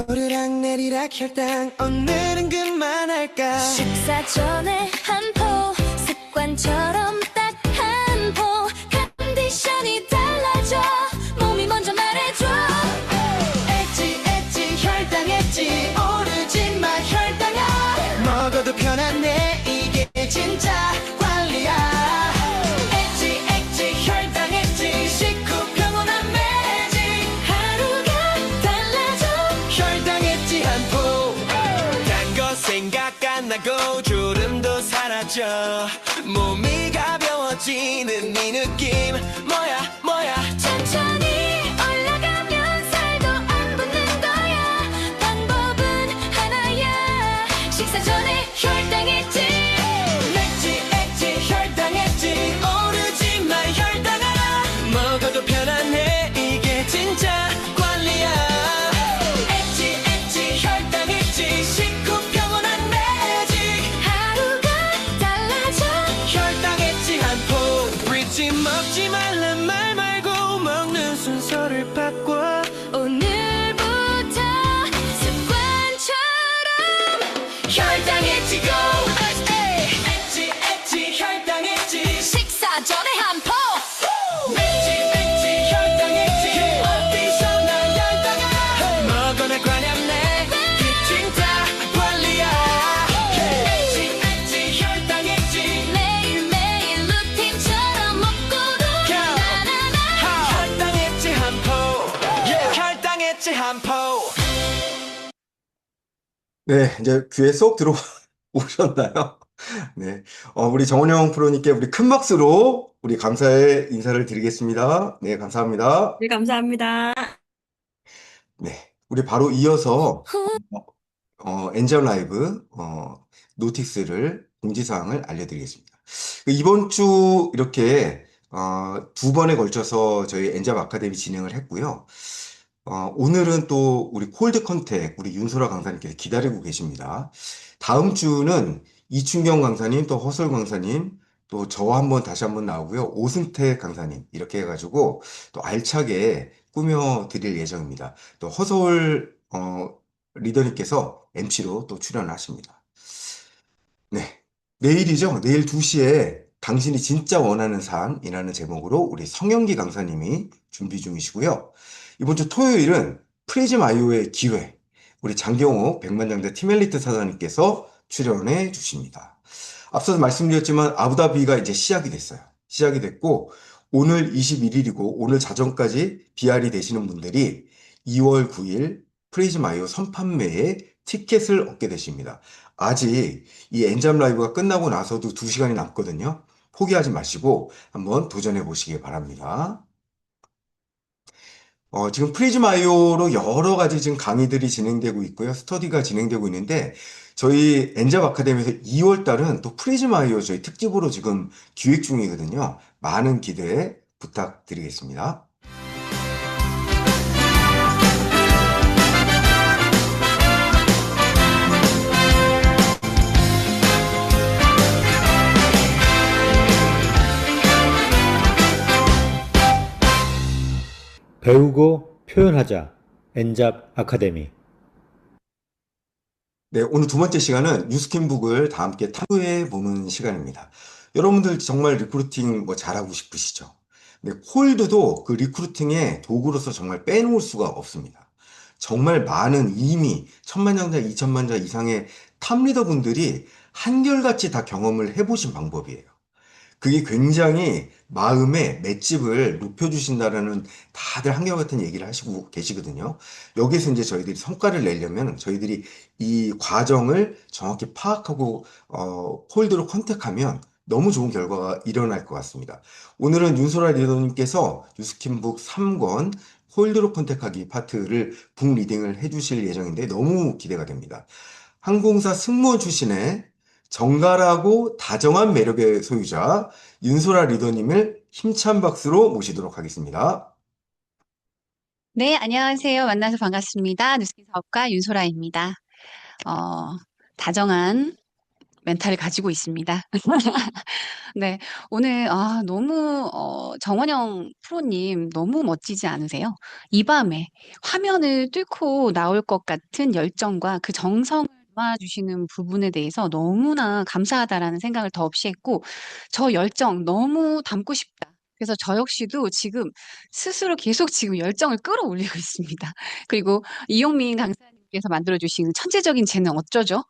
오르락 내리락 혈당 오늘은 그만할까 식사 전에 한 포 습관처럼 딱 한 포 컨디션이 달라져 몸이 먼저 말해줘 엣지 혈당 엣지 오르지 마 혈당아 먹어도 편안해 이게 진짜 관리야 엣지 혈당 엣지 식후 평온한 매직 하루가 달라져 혈당 엣지 한포단 거 생각 안 나고 졸음도 사라져 몸이 가벼워지는 이 느낌 뭐야 천천히 올라가면 살도 안 붙는 거야 방법은 하나야 식사 전에 혈당 엣지 엣지 혈당 엣지 오르지 마 혈당아 먹어도 편안해 이게 진짜 관리야 엣지 혈당 엣지 식후 평온한 매직 하루가 달라져 혈당 엣지 한포 리치 먹지 말란 말 말고 먹는 순서를 바꿔 오늘부터 습관처럼 혈당 엣지 go 엣지 혈당 엣지 식사 전에 한 포 엣지 혈당 엣지 어디서 날 혈당아 먹어나 관여내 그 진짜 관리야 엣지 혈당 엣지 매일매일 루틴처럼 먹고도 나나나 혈당 엣지 한포 혈당 엣지 한포 네, 이제 귀에 쏙 들어오셨나요? 네, 우리 정원영 프로님께 우리 큰 박수로 우리 감사의 인사를 드리겠습니다. 네, 감사합니다. 네, 감사합니다. 네, 우리 바로 이어서 엔잡 라이브 노티스를 공지사항을 알려드리겠습니다. 이번 주 이렇게 2번에 걸쳐서 저희 엔잡 아카데미 진행을 했고요. 오늘은 또 우리 콜드 컨택 우리 윤소라 강사님께서 기다리고 계십니다. 다음 주는 이춘경 강사님 또 허설 강사님 또 저 한번 다시 한번 나오고요. 오승택 강사님 이렇게 해가지고 또 알차게 꾸며 드릴 예정입니다. 또 허서울 리더님께서 MC로 또 출연하십니다. 네. 내일이죠. 내일 2시에 당신이 진짜 원하는 삶이라는 제목으로 우리 성영기 강사님이 준비 중이시고요. 이번 주 토요일은 프리즘 아이오의 기회, 우리 장경호 백만장자 팀엘리트 사장님께서 출연해 주십니다. 앞서서 말씀드렸지만 아부다비가 이제 시작이 됐어요. 시작이 됐고 오늘 21일이고 오늘 자정까지 BR이 되시는 분들이 2월 9일 프리즘 아이오 선판매에 티켓을 얻게 되십니다. 아직 이 엔잡 라이브가 끝나고 나서도 2시간이 남거든요. 포기하지 마시고 한번 도전해 보시기 바랍니다. 지금 프리즘 아이오로 여러 가지 지금 강의들이 진행되고 있고요. 스터디가 진행되고 있는데 저희 엔잡 아카데미에서 2월 달은 또 프리즘 아이오 저희 특집으로 지금 기획 중이거든요. 많은 기대 부탁드리겠습니다. 배우고 표현하자. 엔잡 아카데미. 네, 오늘 두 번째 시간은 뉴스킨북을 다 함께 탐구해 보는 시간입니다. 여러분들 정말 리크루팅 뭐 잘하고 싶으시죠? 네, 콜드도 그 리크루팅의 도구로서 정말 빼놓을 수가 없습니다. 정말 많은 이미 1000만장자, 2000만자 이상의 탑리더분들이 한결같이 다 경험을 해보신 방법이에요. 그게 굉장히 마음의 맷집을 높여주신다라는 다들 한결같은 얘기를 하시고 계시거든요. 여기서 이제 저희들이 성과를 내려면 저희들이 이 과정을 정확히 파악하고, 폴드로 컨택하면 너무 좋은 결과가 일어날 것 같습니다. 오늘은 윤소라 리더님께서 뉴스킨북 3권 홀드로 컨택하기 파트를 북 리딩을 해주실 예정인데 너무 기대가 됩니다. 항공사 승무원 출신의 정갈하고 다정한 매력의 소유자 윤소라 리더님을 힘찬 박수로 모시도록 하겠습니다. 네, 안녕하세요. 만나서 반갑습니다. 뉴스킨 사업가 윤소라입니다. 다정한 멘탈을 가지고 있습니다. 네, 오늘 너무 정원영 프로님 너무 멋지지 않으세요? 이 밤에 화면을 뚫고 나올 것 같은 열정과 그 정성을 담아주시는 부분에 대해서 너무나 감사하다라는 생각을 더없이 했고, 저 열정 너무 담고 싶다. 그래서 저 역시도 지금 스스로 계속 지금 열정을 끌어올리고 있습니다. 그리고 이용민 강사님께서 만들어주신 천재적인 재능 어쩌죠?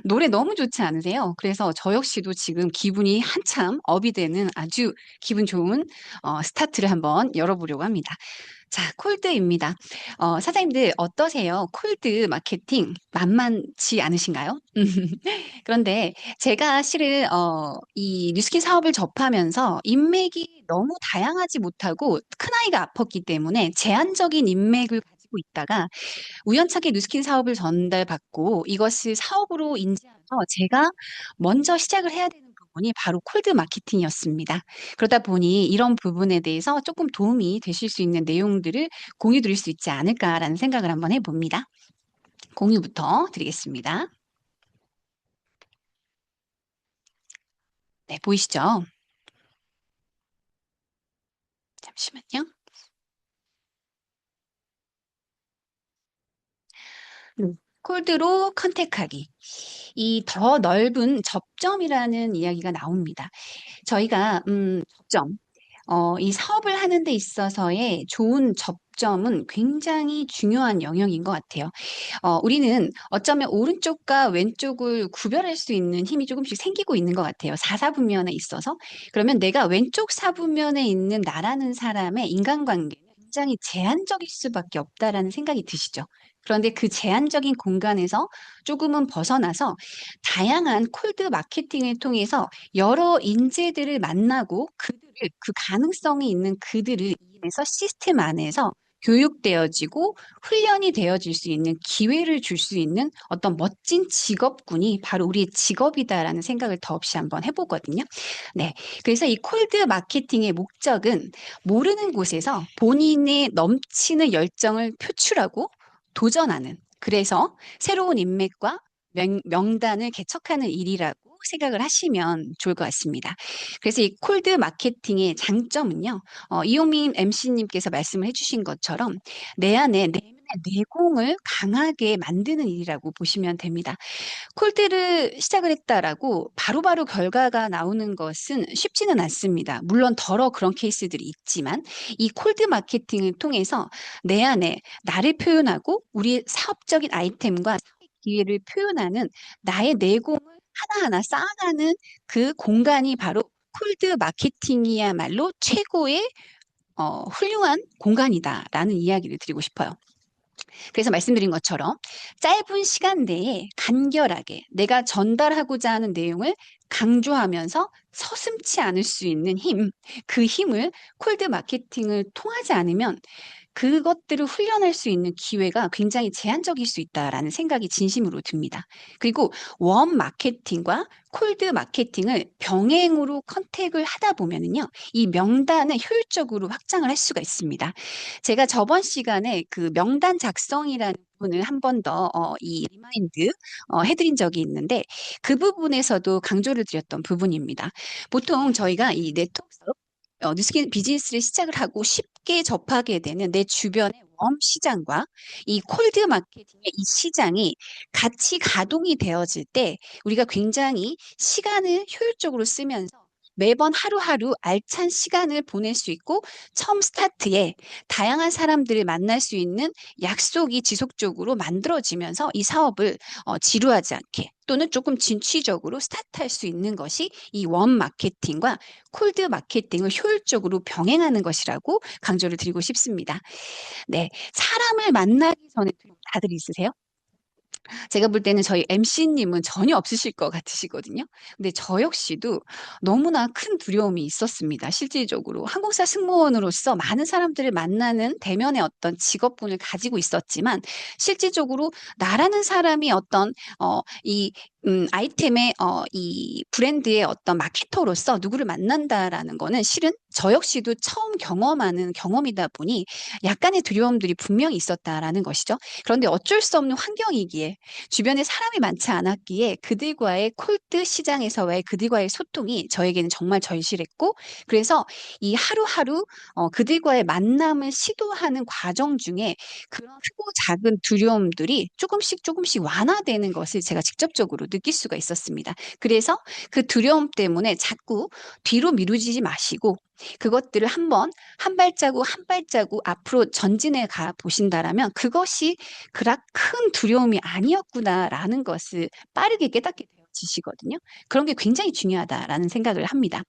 노래 너무 좋지 않으세요? 그래서 저 역시도 지금 기분이 한참 업이 되는 아주 기분 좋은 스타트를 한번 열어보려고 합니다. 자, 콜드입니다. 사장님들 어떠세요? 콜드 마케팅 만만치 않으신가요? 그런데 제가 실은 이 뉴스킨 사업을 접하면서 인맥이 너무 다양하지 못하고 큰아이가 아팠기 때문에 제한적인 인맥을 가지고 있다가 우연찮게 뉴스킨 사업을 전달받고 이것을 사업으로 인지하면서 제가 먼저 시작을 해야 되는 부분이 바로 콜드 마케팅이었습니다. 그러다 보니 이런 부분에 대해서 조금 도움이 되실 수 있는 내용들을 공유 드릴 수 있지 않을까라는 생각을 한번 해봅니다. 공유부터 드리겠습니다. 네, 보이시죠? 잠시만요. 콜드로 컨택하기. 이 더 넓은 접점이라는 이야기가 나옵니다. 저희가 접점, 이 사업을 하는 데 있어서의 좋은 접점은 굉장히 중요한 영역인 것 같아요. 우리는 어쩌면 오른쪽과 왼쪽을 구별할 수 있는 힘이 조금씩 생기고 있는 것 같아요. 사사분면에 있어서. 그러면 내가 왼쪽 사분면에 있는 나라는 사람의 인간관계는 굉장히 제한적일 수밖에 없다라는 생각이 드시죠. 그런데 그 제한적인 공간에서 조금은 벗어나서 다양한 콜드 마케팅을 통해서 여러 인재들을 만나고 그들을 그 가능성이 있는 그들을 이해해서 시스템 안에서 교육되어지고 훈련이 되어질 수 있는 기회를 줄 수 있는 어떤 멋진 직업군이 바로 우리의 직업이다라는 생각을 더없이 한번 해보거든요. 네, 그래서 이 콜드 마케팅의 목적은 모르는 곳에서 본인의 넘치는 열정을 표출하고 도전하는, 그래서 새로운 인맥과 명단을 개척하는 일이라고 생각을 하시면 좋을 것 같습니다. 그래서 이 콜드 마케팅의 장점은요, 이용민 MC님께서 말씀을 해주신 것처럼 내 안에 내공을 강하게 만드는 일이라고 보시면 됩니다. 콜드를 시작을 했다라고 바로바로 결과가 나오는 것은 쉽지는 않습니다. 물론 더러 그런 케이스들이 있지만 이 콜드 마케팅을 통해서 내 안에 나를 표현하고 우리 사업적인 아이템과 사업의 기회를 표현하는 나의 내공을 하나하나 쌓아가는 그 공간이 바로 콜드 마케팅이야말로 최고의 훌륭한 공간이다라는 이야기를 드리고 싶어요. 그래서 말씀드린 것처럼 짧은 시간 내에 간결하게 내가 전달하고자 하는 내용을 강조하면서 서슴지 않을 수 있는 힘, 그 힘을 콜드 마케팅을 통하지 않으면 그것들을 훈련할 수 있는 기회가 굉장히 제한적일 수 있다라는 생각이 진심으로 듭니다. 그리고 웜 마케팅과 콜드 마케팅을 병행으로 컨택을 하다 보면은요, 이 명단을 효율적으로 확장을 할 수가 있습니다. 제가 저번 시간에 그 명단 작성이라는 부분을 한 번 더 이 리마인드 해드린 적이 있는데 그 부분에서도 강조를 드렸던 부분입니다. 보통 저희가 이 네트워크 뉴스킨 비즈니스를 시작을 하고 쉽게 접하게 되는 내 주변의 웜 시장과 이 콜드 마케팅의 이 시장이 같이 가동이 되어질 때 우리가 굉장히 시간을 효율적으로 쓰면서 매번 하루하루 알찬 시간을 보낼 수 있고 처음 스타트에 다양한 사람들을 만날 수 있는 약속이 지속적으로 만들어지면서 이 사업을 지루하지 않게 또는 조금 진취적으로 스타트할 수 있는 것이 이 웜 마케팅과 콜드 마케팅을 효율적으로 병행하는 것이라고 강조를 드리고 싶습니다. 네, 사람을 만나기 전에 다들 있으세요? 제가 볼 때는 저희 MC님은 전혀 없으실 것 같으시거든요. 근데 저 역시도 너무나 큰 두려움이 있었습니다. 실질적으로 항공사 승무원으로서 많은 사람들을 만나는 대면의 어떤 직업군을 가지고 있었지만 실질적으로 나라는 사람이 어떤 이 아이템의 이 브랜드의 어떤 마케터로서 누구를 만난다라는 거는 실은 저 역시도 처음 경험하는 경험이다 보니 약간의 두려움들이 분명히 있었다라는 것이죠. 그런데 어쩔 수 없는 환경이기에 주변에 사람이 많지 않았기에 그들과의 콜드 시장에서의 그들과의 소통이 저에게는 정말 절실했고 그래서 이 하루하루 그들과의 만남을 시도하는 과정 중에 그런 크고 작은 두려움들이 조금씩 완화되는 것을 제가 직접적으로 느낄 수가 있었습니다. 그래서 그 두려움 때문에 자꾸 뒤로 미루지 마시고 그것들을 한 발자국 한 발자국 앞으로 전진해 가 보신다라면 그것이 그닥 큰 두려움이 아니었구나라는 것을 빠르게 깨닫게 되어지시거든요. 그런 게 굉장히 중요하다라는 생각을 합니다.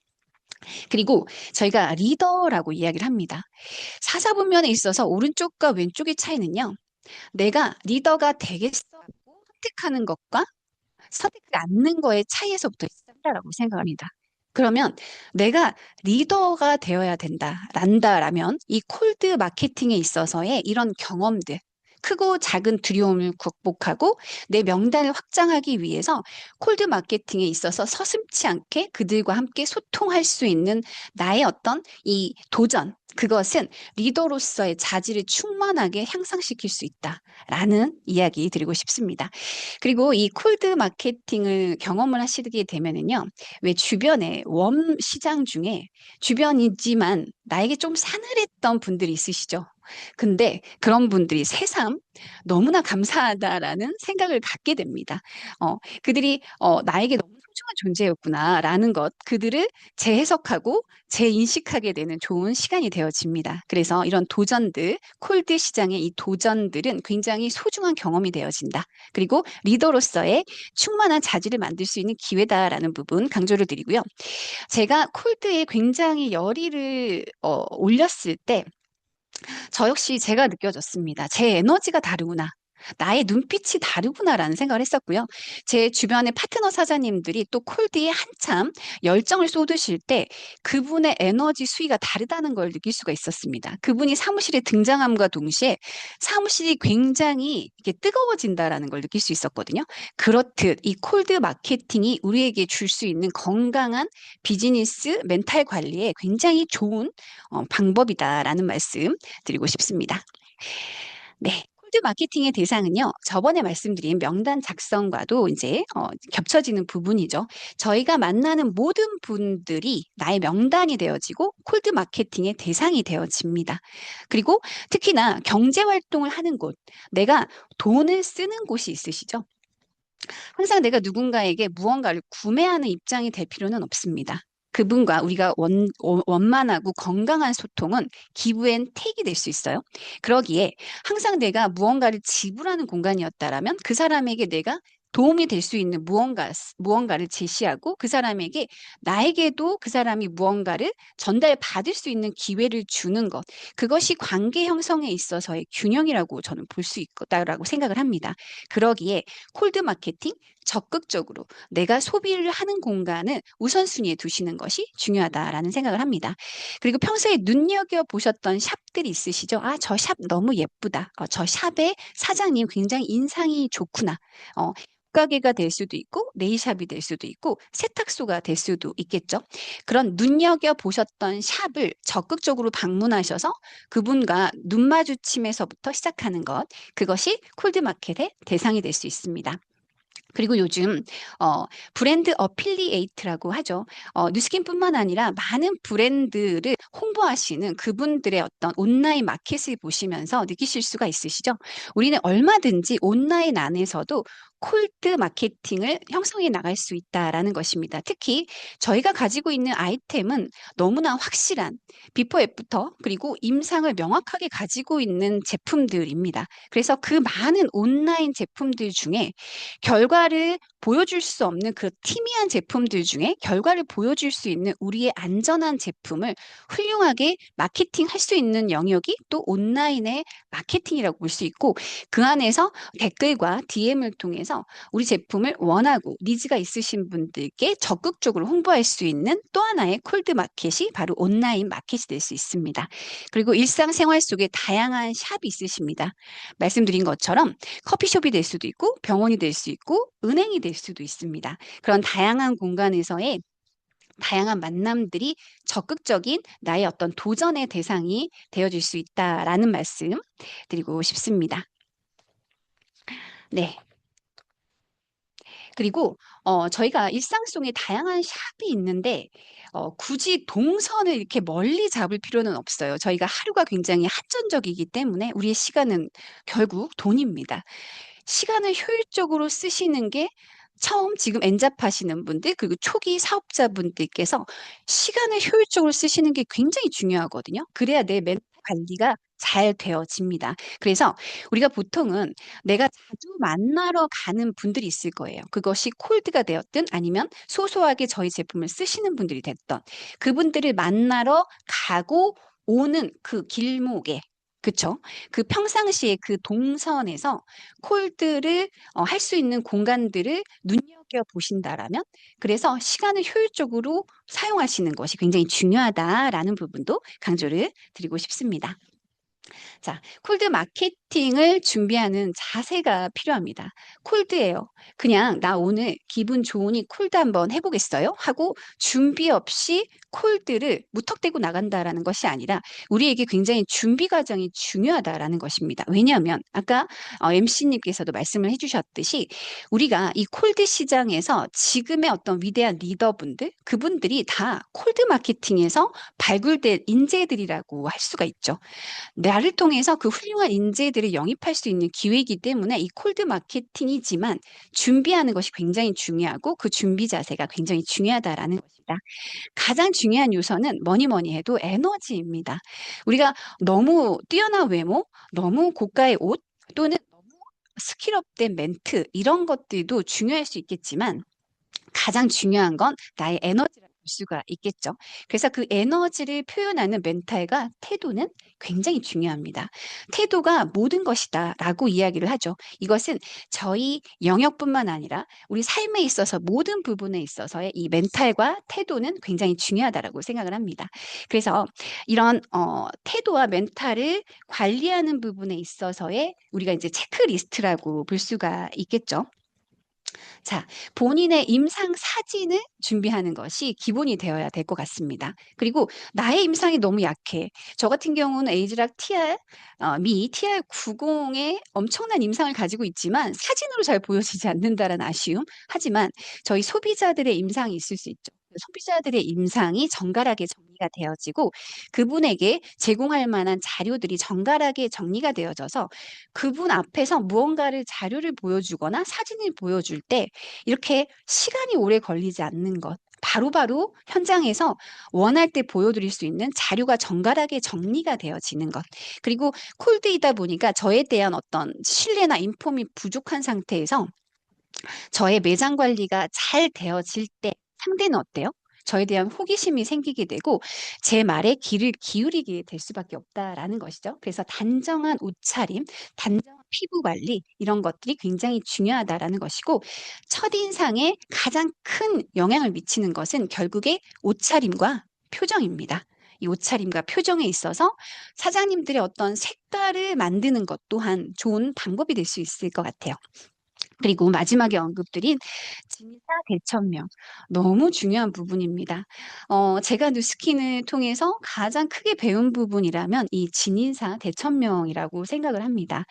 그리고 저희가 리더라고 이야기를 합니다. 사사분면에 있어서 오른쪽과 왼쪽의 차이는요. 내가 리더가 되겠어라고 선택하는 것과 선택하지 않는 거의 차이에서부터 시작한다라고 생각합니다. 그러면 내가 리더가 되어야 된다라면 이 콜드 마케팅에 있어서의 이런 경험들, 크고 작은 두려움을 극복하고 내 명단을 확장하기 위해서 콜드 마케팅에 있어서 서슴지 않게 그들과 함께 소통할 수 있는 나의 어떤 이 도전, 그것은 리더로서의 자질을 충만하게 향상시킬 수 있다라는 이야기 드리고 싶습니다. 그리고 이 콜드 마케팅을 경험을 하시게 되면은요, 왜 주변에 웜 시장 중에 주변이지만 나에게 좀 싸늘했던 분들이 있으시죠? 근데 그런 분들이 새삼 너무나 감사하다라는 생각을 갖게 됩니다. 그들이 나에게 너무 소중한 존재였구나라는 것, 그들을 재해석하고 재인식하게 되는 좋은 시간이 되어집니다. 그래서 이런 도전들, 콜드 시장의 이 도전들은 굉장히 소중한 경험이 되어진다. 그리고 리더로서의 충만한 자질을 만들 수 있는 기회다라는 부분 강조를 드리고요. 제가 콜드에 굉장히 열의를 올렸을 때 저 역시 제가 느껴졌습니다. 제 에너지가 다르구나. 나의 눈빛이 다르구나라는 생각을 했었고요. 제 주변의 파트너 사장님들이 또 콜드에 한참 열정을 쏟으실 때 그분의 에너지 수위가 다르다는 걸 느낄 수가 있었습니다. 그분이 사무실에 등장함과 동시에 사무실이 굉장히 이렇게 뜨거워진다라는 걸 느낄 수 있었거든요. 그렇듯 이 콜드 마케팅이 우리에게 줄 수 있는 건강한 비즈니스 멘탈 관리에 굉장히 좋은 방법이다라는 말씀 드리고 싶습니다. 네. 콜드 마케팅의 대상은요, 저번에 말씀드린 명단 작성과도 이제 겹쳐지는 부분이죠. 저희가 만나는 모든 분들이 나의 명단이 되어지고 콜드 마케팅의 대상이 되어집니다. 그리고 특히나 경제 활동을 하는 곳, 내가 돈을 쓰는 곳이 있으시죠? 항상 내가 누군가에게 무언가를 구매하는 입장이 될 필요는 없습니다. 그분과 우리가 원만하고 건강한 소통은 기부앤 테이크이 될 수 있어요. 그러기에 항상 내가 무언가를 지불하는 공간이었다라면 그 사람에게 내가 도움이 될 수 있는 무언가를 제시하고 그 사람에게 나에게도 그 사람이 무언가를 전달받을 수 있는 기회를 주는 것. 그것이 관계 형성에 있어서의 균형이라고 저는 볼 수 있다라고 생각을 합니다. 그러기에 콜드 마케팅 적극적으로 내가 소비를 하는 공간을 우선순위에 두시는 것이 중요하다라는 생각을 합니다. 그리고 평소에 눈여겨보셨던 샵들이 있으시죠? 아, 저 샵 너무 예쁘다. 저 샵의 사장님 굉장히 인상이 좋구나. 옷가게가 될 수도 있고 네일샵이 될 수도 있고 세탁소가 될 수도 있겠죠. 그런 눈여겨보셨던 샵을 적극적으로 방문하셔서 그분과 눈 마주침에서부터 시작하는 것, 그것이 콜드마켓의 대상이 될 수 있습니다. 그리고 요즘 브랜드 어필리에이트라고 하죠. 뉴스킨뿐만 아니라 많은 브랜드를 홍보하시는 그분들의 어떤 온라인 마켓을 보시면서 느끼실 수가 있으시죠? 우리는 얼마든지 온라인 안에서도 콜드 마케팅을 형성해 나갈 수 있다라는 것입니다. 특히 저희가 가지고 있는 아이템은 너무나 확실한 비포 애프터 그리고 임상을 명확하게 가지고 있는 제품들입니다. 그래서 그 많은 온라인 제품들 중에 결과를 보여줄 수 없는 그 티미한 제품들 중에 결과를 보여줄 수 있는 우리의 안전한 제품을 훌륭하게 마케팅할 수 있는 영역이 또 온라인의 마케팅이라고 볼 수 있고 그 안에서 댓글과 DM을 통해서 우리 제품을 원하고 니즈가 있으신 분들께 적극적으로 홍보할 수 있는 또 하나의 콜드 마켓이 바로 온라인 마켓이 될 수 있습니다. 그리고 일상생활 속에 다양한 샵이 있으십니다. 말씀드린 것처럼 커피숍이 될 수도 있고 병원이 될 수 있고 은행이 될 수도 있습니다. 그런 다양한 공간에서의 다양한 만남들이 적극적인 나의 어떤 도전의 대상이 되어줄 수 있다라는 말씀 드리고 싶습니다. 네. 그리고 저희가 일상 속에 다양한 샵이 있는데 굳이 동선을 이렇게 멀리 잡을 필요는 없어요. 저희가 하루가 굉장히 한정적이기 때문에 우리의 시간은 결국 돈입니다. 시간을 효율적으로 쓰시는 게 처음 지금 엔잡하시는 분들 그리고 초기 사업자분들께서 시간을 효율적으로 쓰시는 게 굉장히 중요하거든요. 그래야 내 멘탈 관리가 잘 되어집니다. 그래서 우리가 보통은 내가 자주 만나러 가는 분들이 있을 거예요. 그것이 콜드가 되었든 아니면 소소하게 저희 제품을 쓰시는 분들이 됐던 그분들을 만나러 가고 오는 그 길목에 그쵸? 그 평상시에 그 동선에서 콜드를 할 수 있는 공간들을 눈여겨보신다라면 그래서 시간을 효율적으로 사용하시는 것이 굉장히 중요하다라는 부분도 강조를 드리고 싶습니다. 자, 콜드 마케팅을 준비하는 자세가 필요합니다. 콜드예요. 그냥 나 오늘 기분 좋으니 콜드 한번 해보겠어요? 하고 준비 없이 콜드를 무턱대고 나간다라는 것이 아니라 우리에게 굉장히 준비 과정이 중요하다라는 것입니다. 왜냐하면 아까 MC님께서도 말씀을 해주셨듯이 우리가 이 콜드 시장에서 지금의 어떤 위대한 리더분들, 그분들이 다 콜드 마케팅에서 발굴될 인재들이라고 할 수가 있죠. 나를 통해서 그 훌륭한 인재들을 영입할 수 있는 기회이기 때문에 이 콜드 마케팅이지만 준비하는 것이 굉장히 중요하고 그 준비 자세가 굉장히 중요하다라는 것입니다. 가장 중요한 요소는 뭐니 해도 에너지입니다. 우리가 너무 뛰어난 외모, 너무 고가의 옷 또는 너무 스킬업된 멘트 이런 것들도 중요할 수 있겠지만 가장 중요한 건 나의 에너지라고 볼 수가 있겠죠. 그래서 그 에너지를 표현하는 멘탈과 태도는 굉장히 중요합니다. 태도가 모든 것이다라고 이야기를 하죠. 이것은 저희 영역뿐만 아니라 우리 삶에 있어서 모든 부분에 있어서의 이 멘탈과 태도는 굉장히 중요하다라고 생각을 합니다. 그래서 이런 태도와 멘탈을 관리하는 부분에 있어서의 우리가 이제 체크리스트라고 볼 수가 있겠죠. 자, 본인의 임상 사진을 준비하는 것이 기본이 되어야 될 것 같습니다. 그리고 나의 임상이 너무 약해. 저 같은 경우는 에이즈락 미 TR90의 엄청난 임상을 가지고 있지만 사진으로 잘 보여지지 않는다라는 아쉬움. 하지만 저희 소비자들의 임상이 있을 수 있죠. 소비자들의 임상이 정갈하게 정리가 되어지고 그분에게 제공할 만한 자료들이 정갈하게 정리가 되어져서 그분 앞에서 무언가를 자료를 보여주거나 사진을 보여줄 때 이렇게 시간이 오래 걸리지 않는 것, 바로바로 현장에서 원할 때 보여드릴 수 있는 자료가 정갈하게 정리가 되어지는 것. 그리고 콜드이다 보니까 저에 대한 어떤 신뢰나 인폼이 부족한 상태에서 저의 매장 관리가 잘 되어질 때 상대는 어때요? 저에 대한 호기심이 생기게 되고 제 말에 귀를 기울이게 될 수밖에 없다라는 것이죠. 그래서 단정한 옷차림, 단정한 피부 관리 이런 것들이 굉장히 중요하다라는 것이고 첫인상에 가장 큰 영향을 미치는 것은 결국에 옷차림과 표정입니다. 이 옷차림과 표정에 있어서 사장님들의 어떤 색깔을 만드는 것 또한 좋은 방법이 될 수 있을 것 같아요. 그리고 마지막에 언급드린 진사 대천명 너무 중요한 부분입니다. 제가 누스킨을 통해서 가장 크게 배운 부분이라면 이 진인사 대천명이라고 생각을 합니다.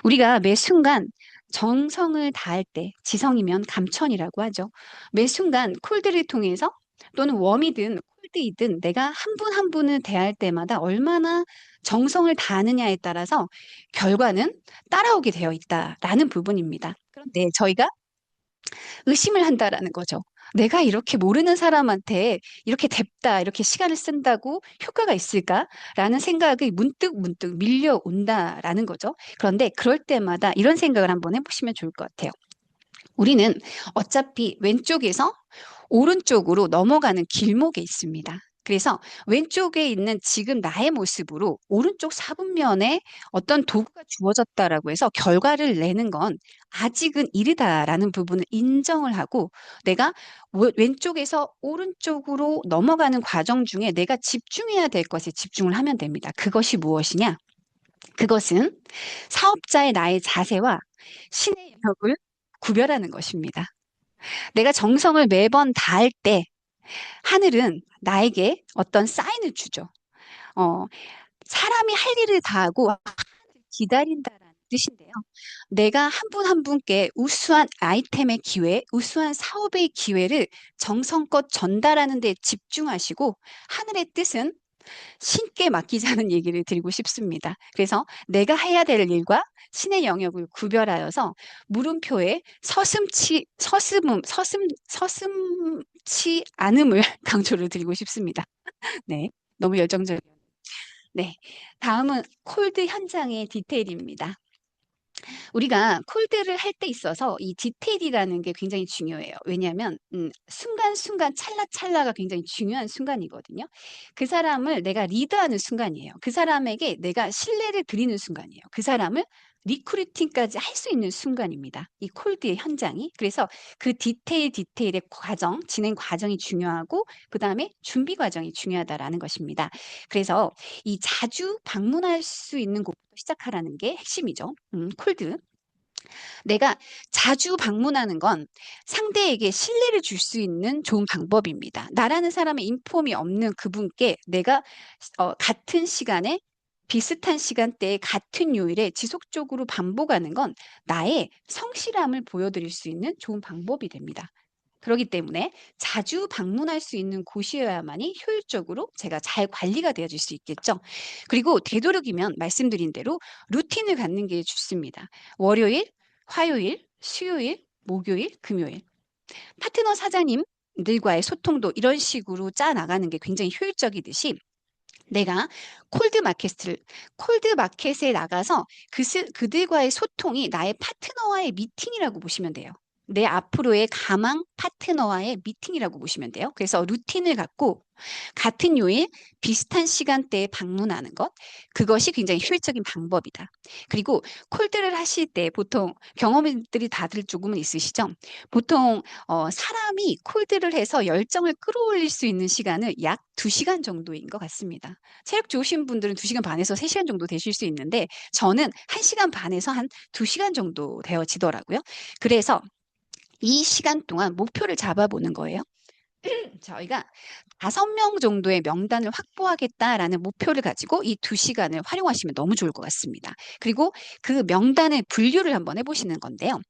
우리가 매 순간 정성을 다할 때 지성이면 감천이라고 하죠. 매 순간 콜드를 통해서 또는 웜이든 콜드이든 내가 한 분 한 분을 대할 때마다 얼마나 정성을 다하느냐에 따라서 결과는 따라오게 되어 있다라는 부분입니다. 그런데 저희가 의심을 한다라는 거죠. 내가 이렇게 모르는 사람한테 이렇게 뎁다, 이렇게 시간을 쓴다고 효과가 있을까라는 생각이 문득 밀려온다라는 거죠. 그런데 그럴 때마다 이런 생각을 한번 해보시면 좋을 것 같아요. 우리는 어차피 왼쪽에서 오른쪽으로 넘어가는 길목에 있습니다. 그래서 왼쪽에 있는 지금 나의 모습으로 오른쪽 4분면에 어떤 도구가 주어졌다라고 해서 결과를 내는 건 아직은 이르다라는 부분을 인정을 하고 내가 왼쪽에서 오른쪽으로 넘어가는 과정 중에 내가 집중해야 될 것에 집중을 하면 됩니다. 그것이 무엇이냐? 그것은 사업자의 나의 자세와 신의 영역을 구별하는 것입니다. 내가 정성을 매번 다할 때 하늘은 나에게 어떤 사인을 주죠. 사람이 할 일을 다하고 기다린다라는 뜻인데요. 내가 한 분 한 분께 우수한 아이템의 기회, 우수한 사업의 기회를 정성껏 전달하는 데 집중하시고 하늘의 뜻은 신께 맡기자는 얘기를 드리고 싶습니다. 그래서 내가 해야 될 일과 신의 영역을 구별하여서 물음표에 서슴지 않음을 강조를 드리고 싶습니다. 네, 너무 열정적이에요. 네, 다음은 콜드 현장의 디테일입니다. 우리가 콜드를 할 때 있어서 이 디테일이라는 게 굉장히 중요해요. 왜냐하면 순간순간 찰나찰나가 굉장히 중요한 순간이거든요. 그 사람을 내가 리드하는 순간이에요. 그 사람에게 내가 신뢰를 드리는 순간이에요. 그 사람을 리크루팅까지 할 수 있는 순간입니다. 이 콜드의 현장이. 그래서 그 디테일의 과정, 진행 과정이 중요하고 그 다음에 준비 과정이 중요하다라는 것입니다. 그래서 이 자주 방문할 수 있는 곳부터 시작하라는 게 핵심이죠. 콜드. 내가 자주 방문하는 건 상대에게 신뢰를 줄 수 있는 좋은 방법입니다. 나라는 사람의 인폼이 없는 그분께 내가 같은 시간에 비슷한 시간대에 같은 요일에 지속적으로 반복하는 건 나의 성실함을 보여드릴 수 있는 좋은 방법이 됩니다. 그렇기 때문에 자주 방문할 수 있는 곳이어야만이 효율적으로 제가 잘 관리가 되어질 수 있겠죠. 그리고 되도록이면 말씀드린 대로 루틴을 갖는 게 좋습니다. 월요일, 화요일, 수요일, 목요일, 금요일. 파트너 사장님들과의 소통도 이런 식으로 짜 나가는 게 굉장히 효율적이듯이 내가 콜드 마켓에 나가서 그들과의 소통이 나의 파트너와의 미팅이라고 보시면 돼요. 내 앞으로의 가망 파트너와의 미팅이라고 보시면 돼요. 그래서 루틴을 갖고 같은 요일 비슷한 시간대에 방문하는 것, 그것이 굉장히 효율적인 방법이다. 그리고 콜드를 하실 때 보통 경험들이 다들 조금은 있으시죠? 보통 사람이 콜드를 해서 열정을 끌어올릴 수 있는 시간은 약 2시간 정도인 것 같습니다. 체력 좋으신 분들은 2시간 반에서 3시간 정도 되실 수 있는데 저는 1시간 반에서 한 2시간 정도 되어지더라고요. 그래서 이 시간 동안 목표를 잡아보는 거예요. 저희가 5명 정도의 명단을 확보하겠다라는 목표를 가지고 이 2시간을 활용하시면 너무 좋을 것 같습니다. 그리고 그 명단의 분류를 한번 해보시는 건데요.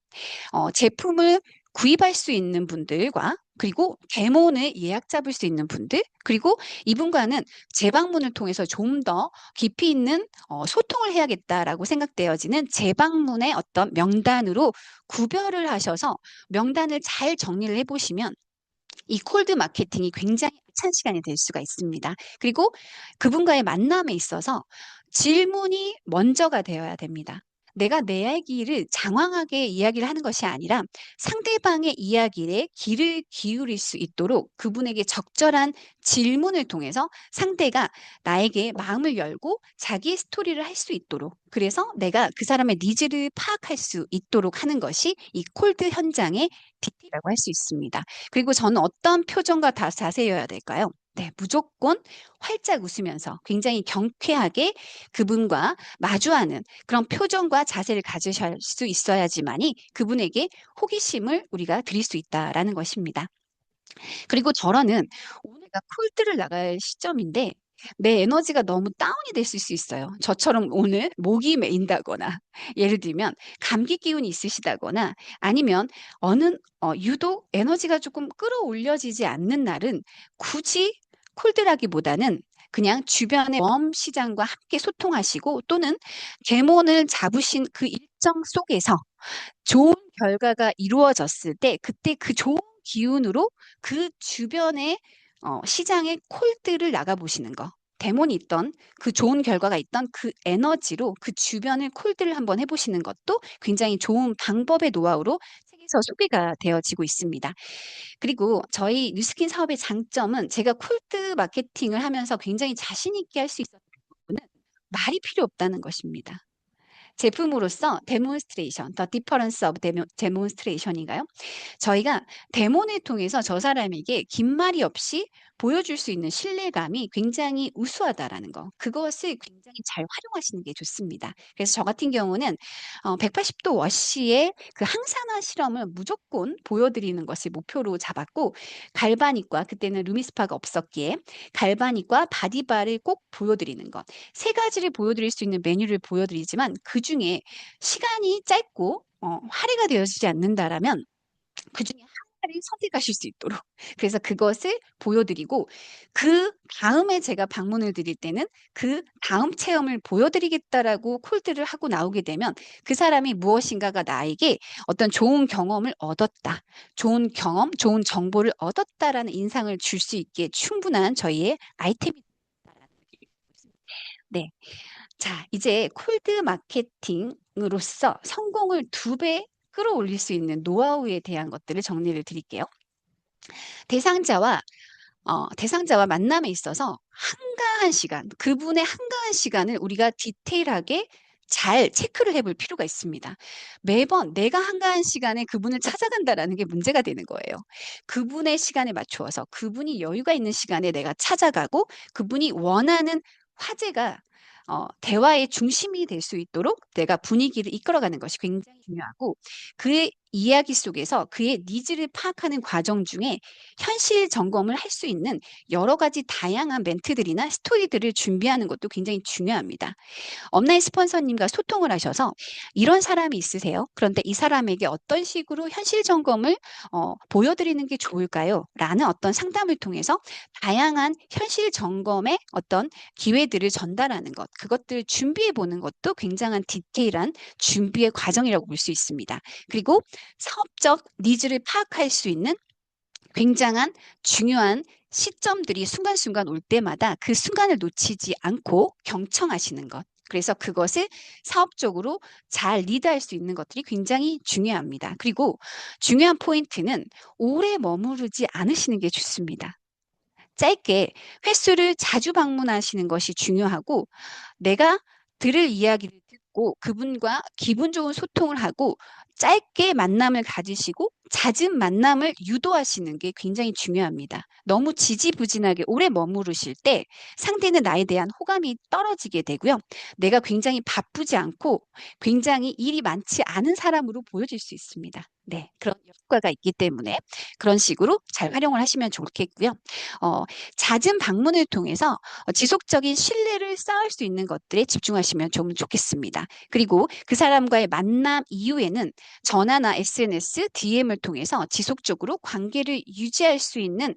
제품을 구입할 수 있는 분들과 그리고 데모는 예약 잡을 수 있는 분들, 그리고 이분과는 재방문을 통해서 좀 더 깊이 있는 소통을 해야겠다라고 생각되어지는 재방문의 어떤 명단으로 구별을 하셔서 명단을 잘 정리를 해보시면 이 콜드 마케팅이 굉장히 알찬 시간이 될 수가 있습니다. 그리고 그분과의 만남에 있어서 질문이 먼저가 되어야 됩니다. 내가 내 이야기를 장황하게 이야기를 하는 것이 아니라 상대방의 이야기에 귀를 기울일 수 있도록 그분에게 적절한 질문을 통해서 상대가 나에게 마음을 열고 자기 스토리를 할 수 있도록, 그래서 내가 그 사람의 니즈를 파악할 수 있도록 하는 것이 이 콜드 현장의 디테일이라고 할 수 있습니다. 그리고 저는 어떤 표정과 다 자세여야 될까요? 네, 무조건 활짝 웃으면서 굉장히 경쾌하게 그분과 마주하는 그런 표정과 자세를 가지실 수 있어야지만이 그분에게 호기심을 우리가 드릴 수 있다라는 것입니다. 그리고 저라는 오늘가 콜드를 나갈 시점인데 내 에너지가 너무 다운이 됐을 수 있어요. 저처럼 오늘 목이 메인다거나 예를 들면 감기 기운이 있으시다거나 아니면 유독 에너지가 조금 끌어올려지지 않는 날은 굳이 콜드라기보다는 그냥 주변의 웜 시장과 함께 소통하시고 또는 데몬을 잡으신 그 일정 속에서 좋은 결과가 이루어졌을 때 그때 그 좋은 기운으로 그 주변의 시장의 콜드를 나가보시는 거. 데몬이 있던 그 좋은 결과가 있던 그 에너지로 그 주변을 콜드를 한번 해보시는 것도 굉장히 좋은 방법의 노하우로 책에서 소개가 되어지고 있습니다. 그리고 저희 뉴스킨 사업의 장점은 제가 콜드 마케팅을 하면서 굉장히 자신 있게 할 수 있었던 부분은 말이 필요 없다는 것입니다. 제품으로서 데몬스트레이션, The Difference of Demonstration인가요? 저희가 데몬을 통해서 저 사람에게 긴 말이 없이 보여줄 수 있는 신뢰감이 굉장히 우수하다라는 거. 그것을 굉장히 잘 활용하시는 게 좋습니다. 그래서 저 같은 경우는 180도 워시의 그 항산화 실험을 무조건 보여드리는 것을 목표로 잡았고 갈바닉과 그때는 루미스파가 없었기에 갈바닉과 바디바를 꼭 보여드리는 것. 3가지를 보여드릴 수 있는 메뉴를 보여드리지만 그중에 시간이 짧고 할애가 되어지지 않는다라면 그중에 하나를 선택하실 수 있도록 그래서 그것을 보여드리고 그 다음에 제가 방문을 드릴 때는 그 다음 체험을 보여드리겠다라고 콜드를 하고 나오게 되면 그 사람이 무엇인가가 나에게 어떤 좋은 경험을 얻었다, 좋은 경험, 좋은 정보를 얻었다라는 인상을 줄 수 있게 충분한 저희의 아이템이 있다라는 얘기를 네. 자, 이제 콜드 마케팅으로서 성공을 2배 끌어올릴 수 있는 노하우에 대한 것들을 정리를 드릴게요. 대상자와 만남에 있어서 한가한 시간, 그분의 한가한 시간을 우리가 디테일하게 잘 체크를 해볼 필요가 있습니다. 매번 내가 한가한 시간에 그분을 찾아간다라는 게 문제가 되는 거예요. 그분의 시간에 맞추어서 그분이 여유가 있는 시간에 내가 찾아가고 그분이 원하는 화제가 대화의 중심이 될 수 있도록 내가 분위기를 이끌어가는 것이 굉장히 중요하고 그의 이야기 속에서 그의 니즈를 파악하는 과정 중에 현실 점검을 할 수 있는 여러 가지 다양한 멘트들이나 스토리들을 준비하는 것도 굉장히 중요합니다. 업라인 스폰서님과 소통을 하셔서 이런 사람이 있으세요. 그런데 이 사람에게 어떤 식으로 현실 점검을 보여드리는 게 좋을까요? 라는 어떤 상담을 통해서 다양한 현실 점검의 어떤 기회들을 전달하는 것, 그것들을 준비해 보는 것도 굉장한 디테일한 준비의 과정이라고 볼 수 있습니다. 그리고 사업적 니즈를 파악할 수 있는 굉장한 중요한 시점들이 순간순간 올 때마다 그 순간을 놓치지 않고 경청하시는 것. 그래서 그것을 사업적으로 잘 리드할 수 있는 것들이 굉장히 중요합니다. 그리고 중요한 포인트는 오래 머무르지 않으시는 게 좋습니다. 짧게 횟수를 자주 방문하시는 것이 중요하고 내가 들을 이야기를 듣고 그분과 기분 좋은 소통을 하고 짧게 만남을 가지시고 잦은 만남을 유도하시는 게 굉장히 중요합니다. 너무 지지부진하게 오래 머무르실 때 상대는 나에 대한 호감이 떨어지게 되고요. 내가 굉장히 바쁘지 않고 굉장히 일이 많지 않은 사람으로 보여질 수 있습니다. 네, 그런 효과가 있기 때문에 그런 식으로 잘 활용을 하시면 좋겠고요. 잦은 방문을 통해서 지속적인 신뢰를 쌓을 수 있는 것들에 집중하시면 좀 좋겠습니다. 그리고 그 사람과의 만남 이후에는 전화나 SNS, DM을 통해서 지속적으로 관계를 유지할 수 있는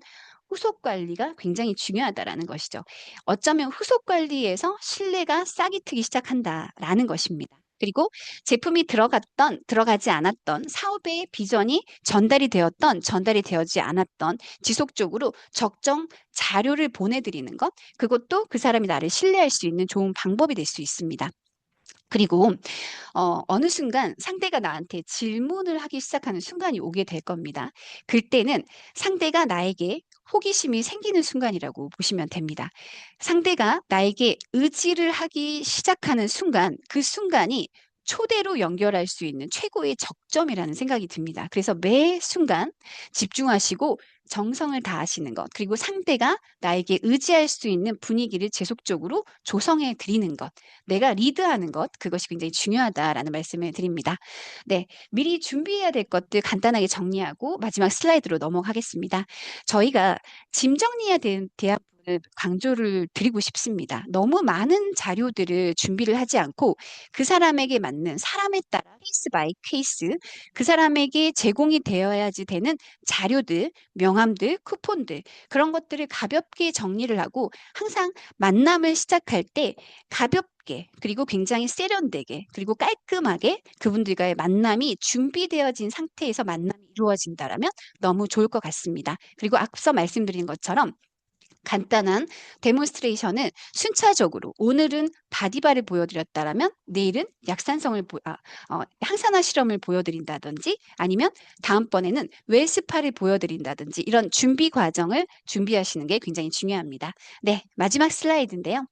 후속 관리가 굉장히 중요하다라는 것이죠. 어쩌면 후속 관리에서 신뢰가 싹이 트기 시작한다라는 것입니다. 그리고 제품이 들어가지 않았던 사업의 비전이 전달이 되었던, 전달이 되어지 않았던 지속적으로 적정 자료를 보내드리는 것, 그것도 그 사람이 나를 신뢰할 수 있는 좋은 방법이 될 수 있습니다. 그리고 어느 순간 상대가 나한테 질문을 하기 시작하는 순간이 오게 될 겁니다. 그때는 상대가 나에게 호기심이 생기는 순간이라고 보시면 됩니다. 상대가 나에게 의지를 하기 시작하는 순간, 그 순간이 초대로 연결할 수 있는 최고의 적점이라는 생각이 듭니다. 그래서 매 순간 집중하시고 정성을 다하시는 것, 그리고 상대가 나에게 의지할 수 있는 분위기를 계속적으로 조성해 드리는 것, 내가 리드하는 것, 그것이 굉장히 중요하다라는 말씀을 드립니다. 네, 미리 준비해야 될 것들 간단하게 정리하고 마지막 슬라이드로 넘어가겠습니다. 저희가 짐 정리해야 되는 부분을 강조를 드리고 싶습니다. 너무 많은 자료들을 준비를 하지 않고 그 사람에게 맞는, 사람에 따라 케이스 바이 케이스, 그 사람에게 제공이 되어야지 되는 자료들, 명함들, 쿠폰들, 그런 것들을 가볍게 정리를 하고 항상 만남을 시작할 때 가볍게, 그리고 굉장히 세련되게, 그리고 깔끔하게 그분들과의 만남이 준비되어진 상태에서 만남이 이루어진다라면 너무 좋을 것 같습니다. 그리고 앞서 말씀드린 것처럼 간단한 데몬스트레이션을 순차적으로, 오늘은 바디바를 보여드렸다라면 내일은 항산화 실험을 보여드린다든지, 아니면 다음번에는 웰스파를 보여드린다든지, 이런 준비 과정을 준비하시는 게 굉장히 중요합니다. 네, 마지막 슬라이드인데요.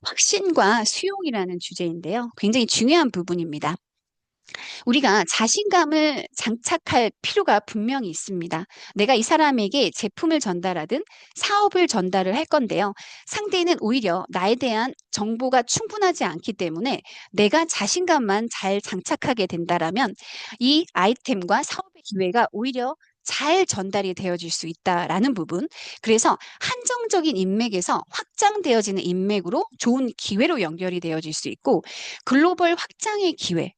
확신과 수용이라는 주제인데요. 굉장히 중요한 부분입니다. 우리가 자신감을 장착할 필요가 분명히 있습니다. 내가 이 사람에게 제품을 전달하든 사업을 전달을 할 건데요. 상대는 오히려 나에 대한 정보가 충분하지 않기 때문에 내가 자신감만 잘 장착하게 된다라면 이 아이템과 사업의 기회가 오히려 잘 전달이 되어질 수 있다라는 부분. 그래서 한정적인 인맥에서 확장되어지는 인맥으로 좋은 기회로 연결이 되어질 수 있고, 글로벌 확장의 기회,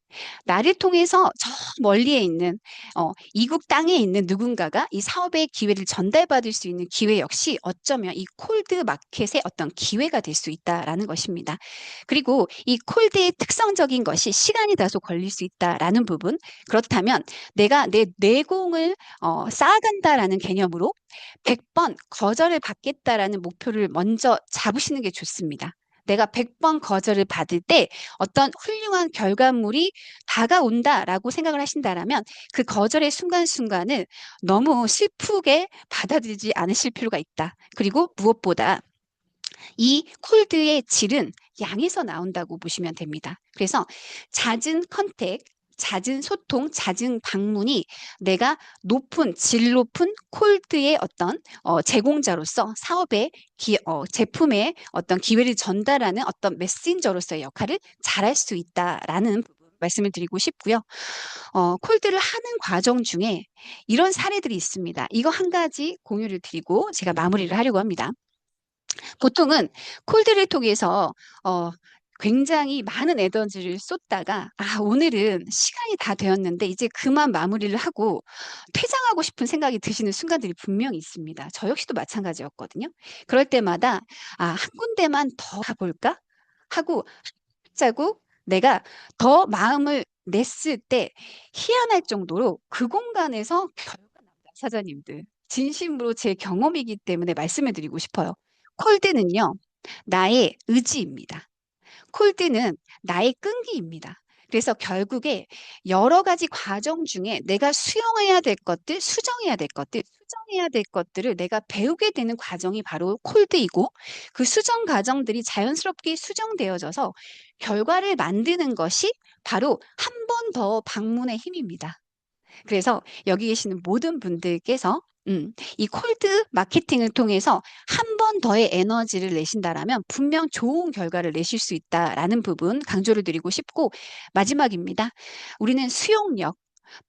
나를 통해서 저 멀리에 있는 이국 땅에 있는 누군가가 이 사업의 기회를 전달받을 수 있는 기회 역시 어쩌면 이 콜드 마켓의 어떤 기회가 될 수 있다라는 것입니다. 그리고 이 콜드의 특성적인 것이 시간이 다소 걸릴 수 있다라는 부분. 그렇다면 내가 내 내공을 쌓아간다라는 개념으로 100번 거절을 받겠다라는 목표를 먼저 잡으시는 게 좋습니다. 내가 100번 거절을 받을 때 어떤 훌륭한 결과물이 다가온다라고 생각을 하신다라면 그 거절의 순간순간을 너무 슬프게 받아들이지 않으실 필요가 있다. 그리고 무엇보다 이 콜드의 질은 양에서 나온다고 보시면 됩니다. 그래서 잦은 컨택, 잦은 소통, 잦은 방문이 내가 질 높은 콜드의 어떤 제공자로서 사업의 제품의 어떤 기회를 전달하는 어떤 메신저로서의 역할을 잘할 수 있다라는 부분 말씀을 드리고 싶고요. 콜드를 하는 과정 중에 이런 사례들이 있습니다. 이거 한 가지 공유를 드리고 제가 마무리를 하려고 합니다. 보통은 콜드를 통해서 굉장히 많은 에너지를 쏟다가 오늘은 시간이 다 되었는데 이제 그만 마무리를 하고 퇴장하고 싶은 생각이 드시는 순간들이 분명히 있습니다. 저 역시도 마찬가지였거든요. 그럴 때마다 한 군데만 더 가볼까 하고 자국 내가 더 마음을 냈을 때 희한할 정도로 그 공간에서 결과가 납니다. 사장님들, 진심으로 제 경험이기 때문에 말씀을 드리고 싶어요. 콜드는요, 나의 의지입니다. 콜드는 나의 끈기입니다. 그래서 결국에 여러 가지 과정 중에 내가 수정해야 될 것들을 내가 배우게 되는 과정이 바로 콜드이고, 그 수정 과정들이 자연스럽게 수정되어져서 결과를 만드는 것이 바로 한 번 더 방문의 힘입니다. 그래서 여기 계시는 모든 분들께서 이 콜드 마케팅을 통해서 한 번 더의 에너지를 내신다라면 분명 좋은 결과를 내실 수 있다라는 부분 강조를 드리고 싶고, 마지막입니다. 우리는 수용력,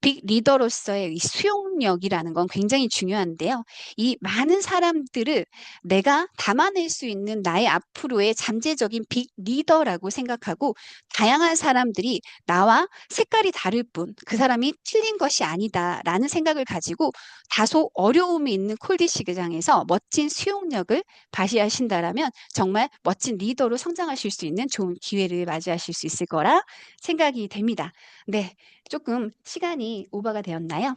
빅 리더로서의 이 수용력이라는 건 굉장히 중요한데요. 이 많은 사람들을 내가 담아낼 수 있는 나의 앞으로의 잠재적인 빅 리더라고 생각하고 다양한 사람들이 나와 색깔이 다를 뿐 그 사람이 틀린 것이 아니다라는 생각을 가지고 다소 어려움이 있는 콜드 시장에서 멋진 수용력을 발휘하신다라면 정말 멋진 리더로 성장하실 수 있는 좋은 기회를 맞이하실 수 있을 거라 생각이 됩니다. 네, 조금 시간이 오버가 되었나요?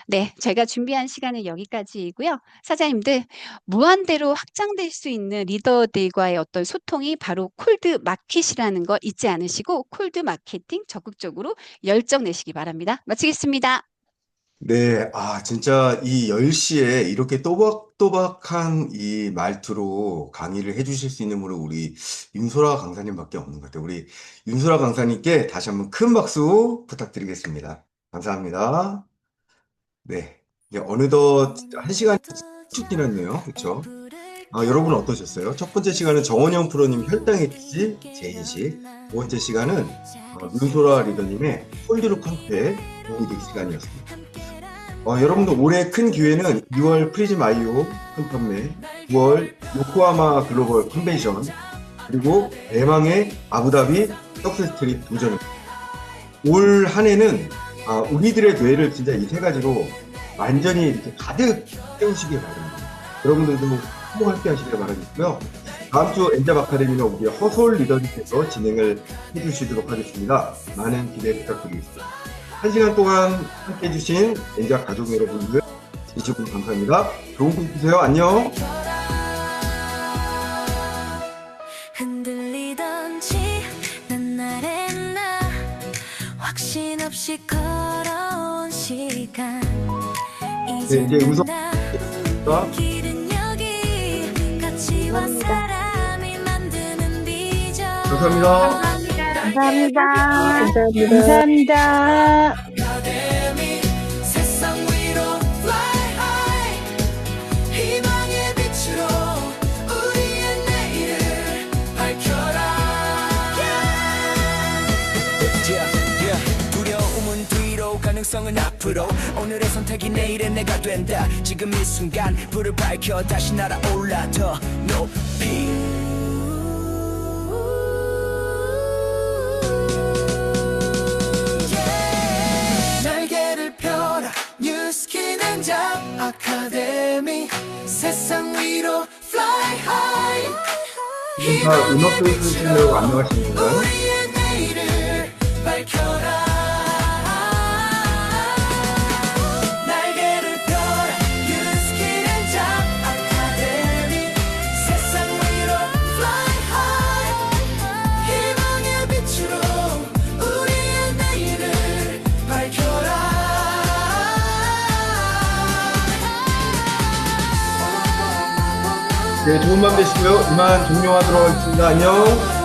네, 저희가 준비한 시간은 여기까지이고요. 사장님들, 무한대로 확장될 수 있는 리더들과의 어떤 소통이 바로 콜드 마켓이라는 거 잊지 않으시고 콜드 마케팅 적극적으로 열정 내시기 바랍니다. 마치겠습니다. 네, 진짜 이 10시에 이렇게 또박또박한 이 말투로 강의를 해주실 수 있는 분은 우리 윤소라 강사님밖에 없는 것 같아요. 우리 윤소라 강사님께 다시 한번 큰 박수 부탁드리겠습니다. 감사합니다. 네, 이제 어느덧 1시간이 쭉 지났네요. 그렇죠? 여러분 어떠셨어요? 첫 번째 시간은 정원영 프로님 혈당의 지 재인식, 두 번째 시간은 윤소라 리더님의 폴드루 컨테 공익 시간이었습니다. 여러분들 올해 큰 기회는 2월 프리즘 아이오 큰 판매, 9월 요코하마 글로벌 컨벤션, 그리고 대망의 아부다비 석세스 트립 도전입니다. 올 한 해는 우리들의 뇌를 진짜 이 세 가지로 완전히 이렇게 가득 채우시길 바랍니다. 여러분들도 성공하게 하시길 바라겠고요. 다음 주 엔잡 아카데미는 우리 허솔 리더님께서 진행을 해주시도록 하겠습니다. 많은 기대 부탁드리겠습니다. 1시간 동안 함께 해주신 엔잡 가족 여러분들 이주분 감사합니다. 좋은 꿈 꾸세요. 안녕. 흔들리던지 난 나랬나 확신 없이 걸어온 시간 네, 이제 우선 길은 여기 가치와 사람이 만드는 비전 감사합니다. 감사합니다. 아카데미 세상 위로 fly high 희망의 빛으로 우리의 내일을 밝혀라 두려움은 뒤로 가능성은 앞으로 오늘의 선택이 내일의 내가 된다 지금 이 순간 불을 밝혀 다시 날아올라 더 높이 날개를 펴라 뉴스킨 엔잡 아카데미 세상 위로 fly high 음악 교육을 안녕하십니까? 우리의 내일을 밝혀라 날개를 펴라 뉴스킨 엔잡 아카데미 세상 위로 fly high 희망의 빛으로 우리의 내일을 밝혀라 네, 좋은 밤 되시고요. 이만 종료하도록 하겠습니다. 안녕.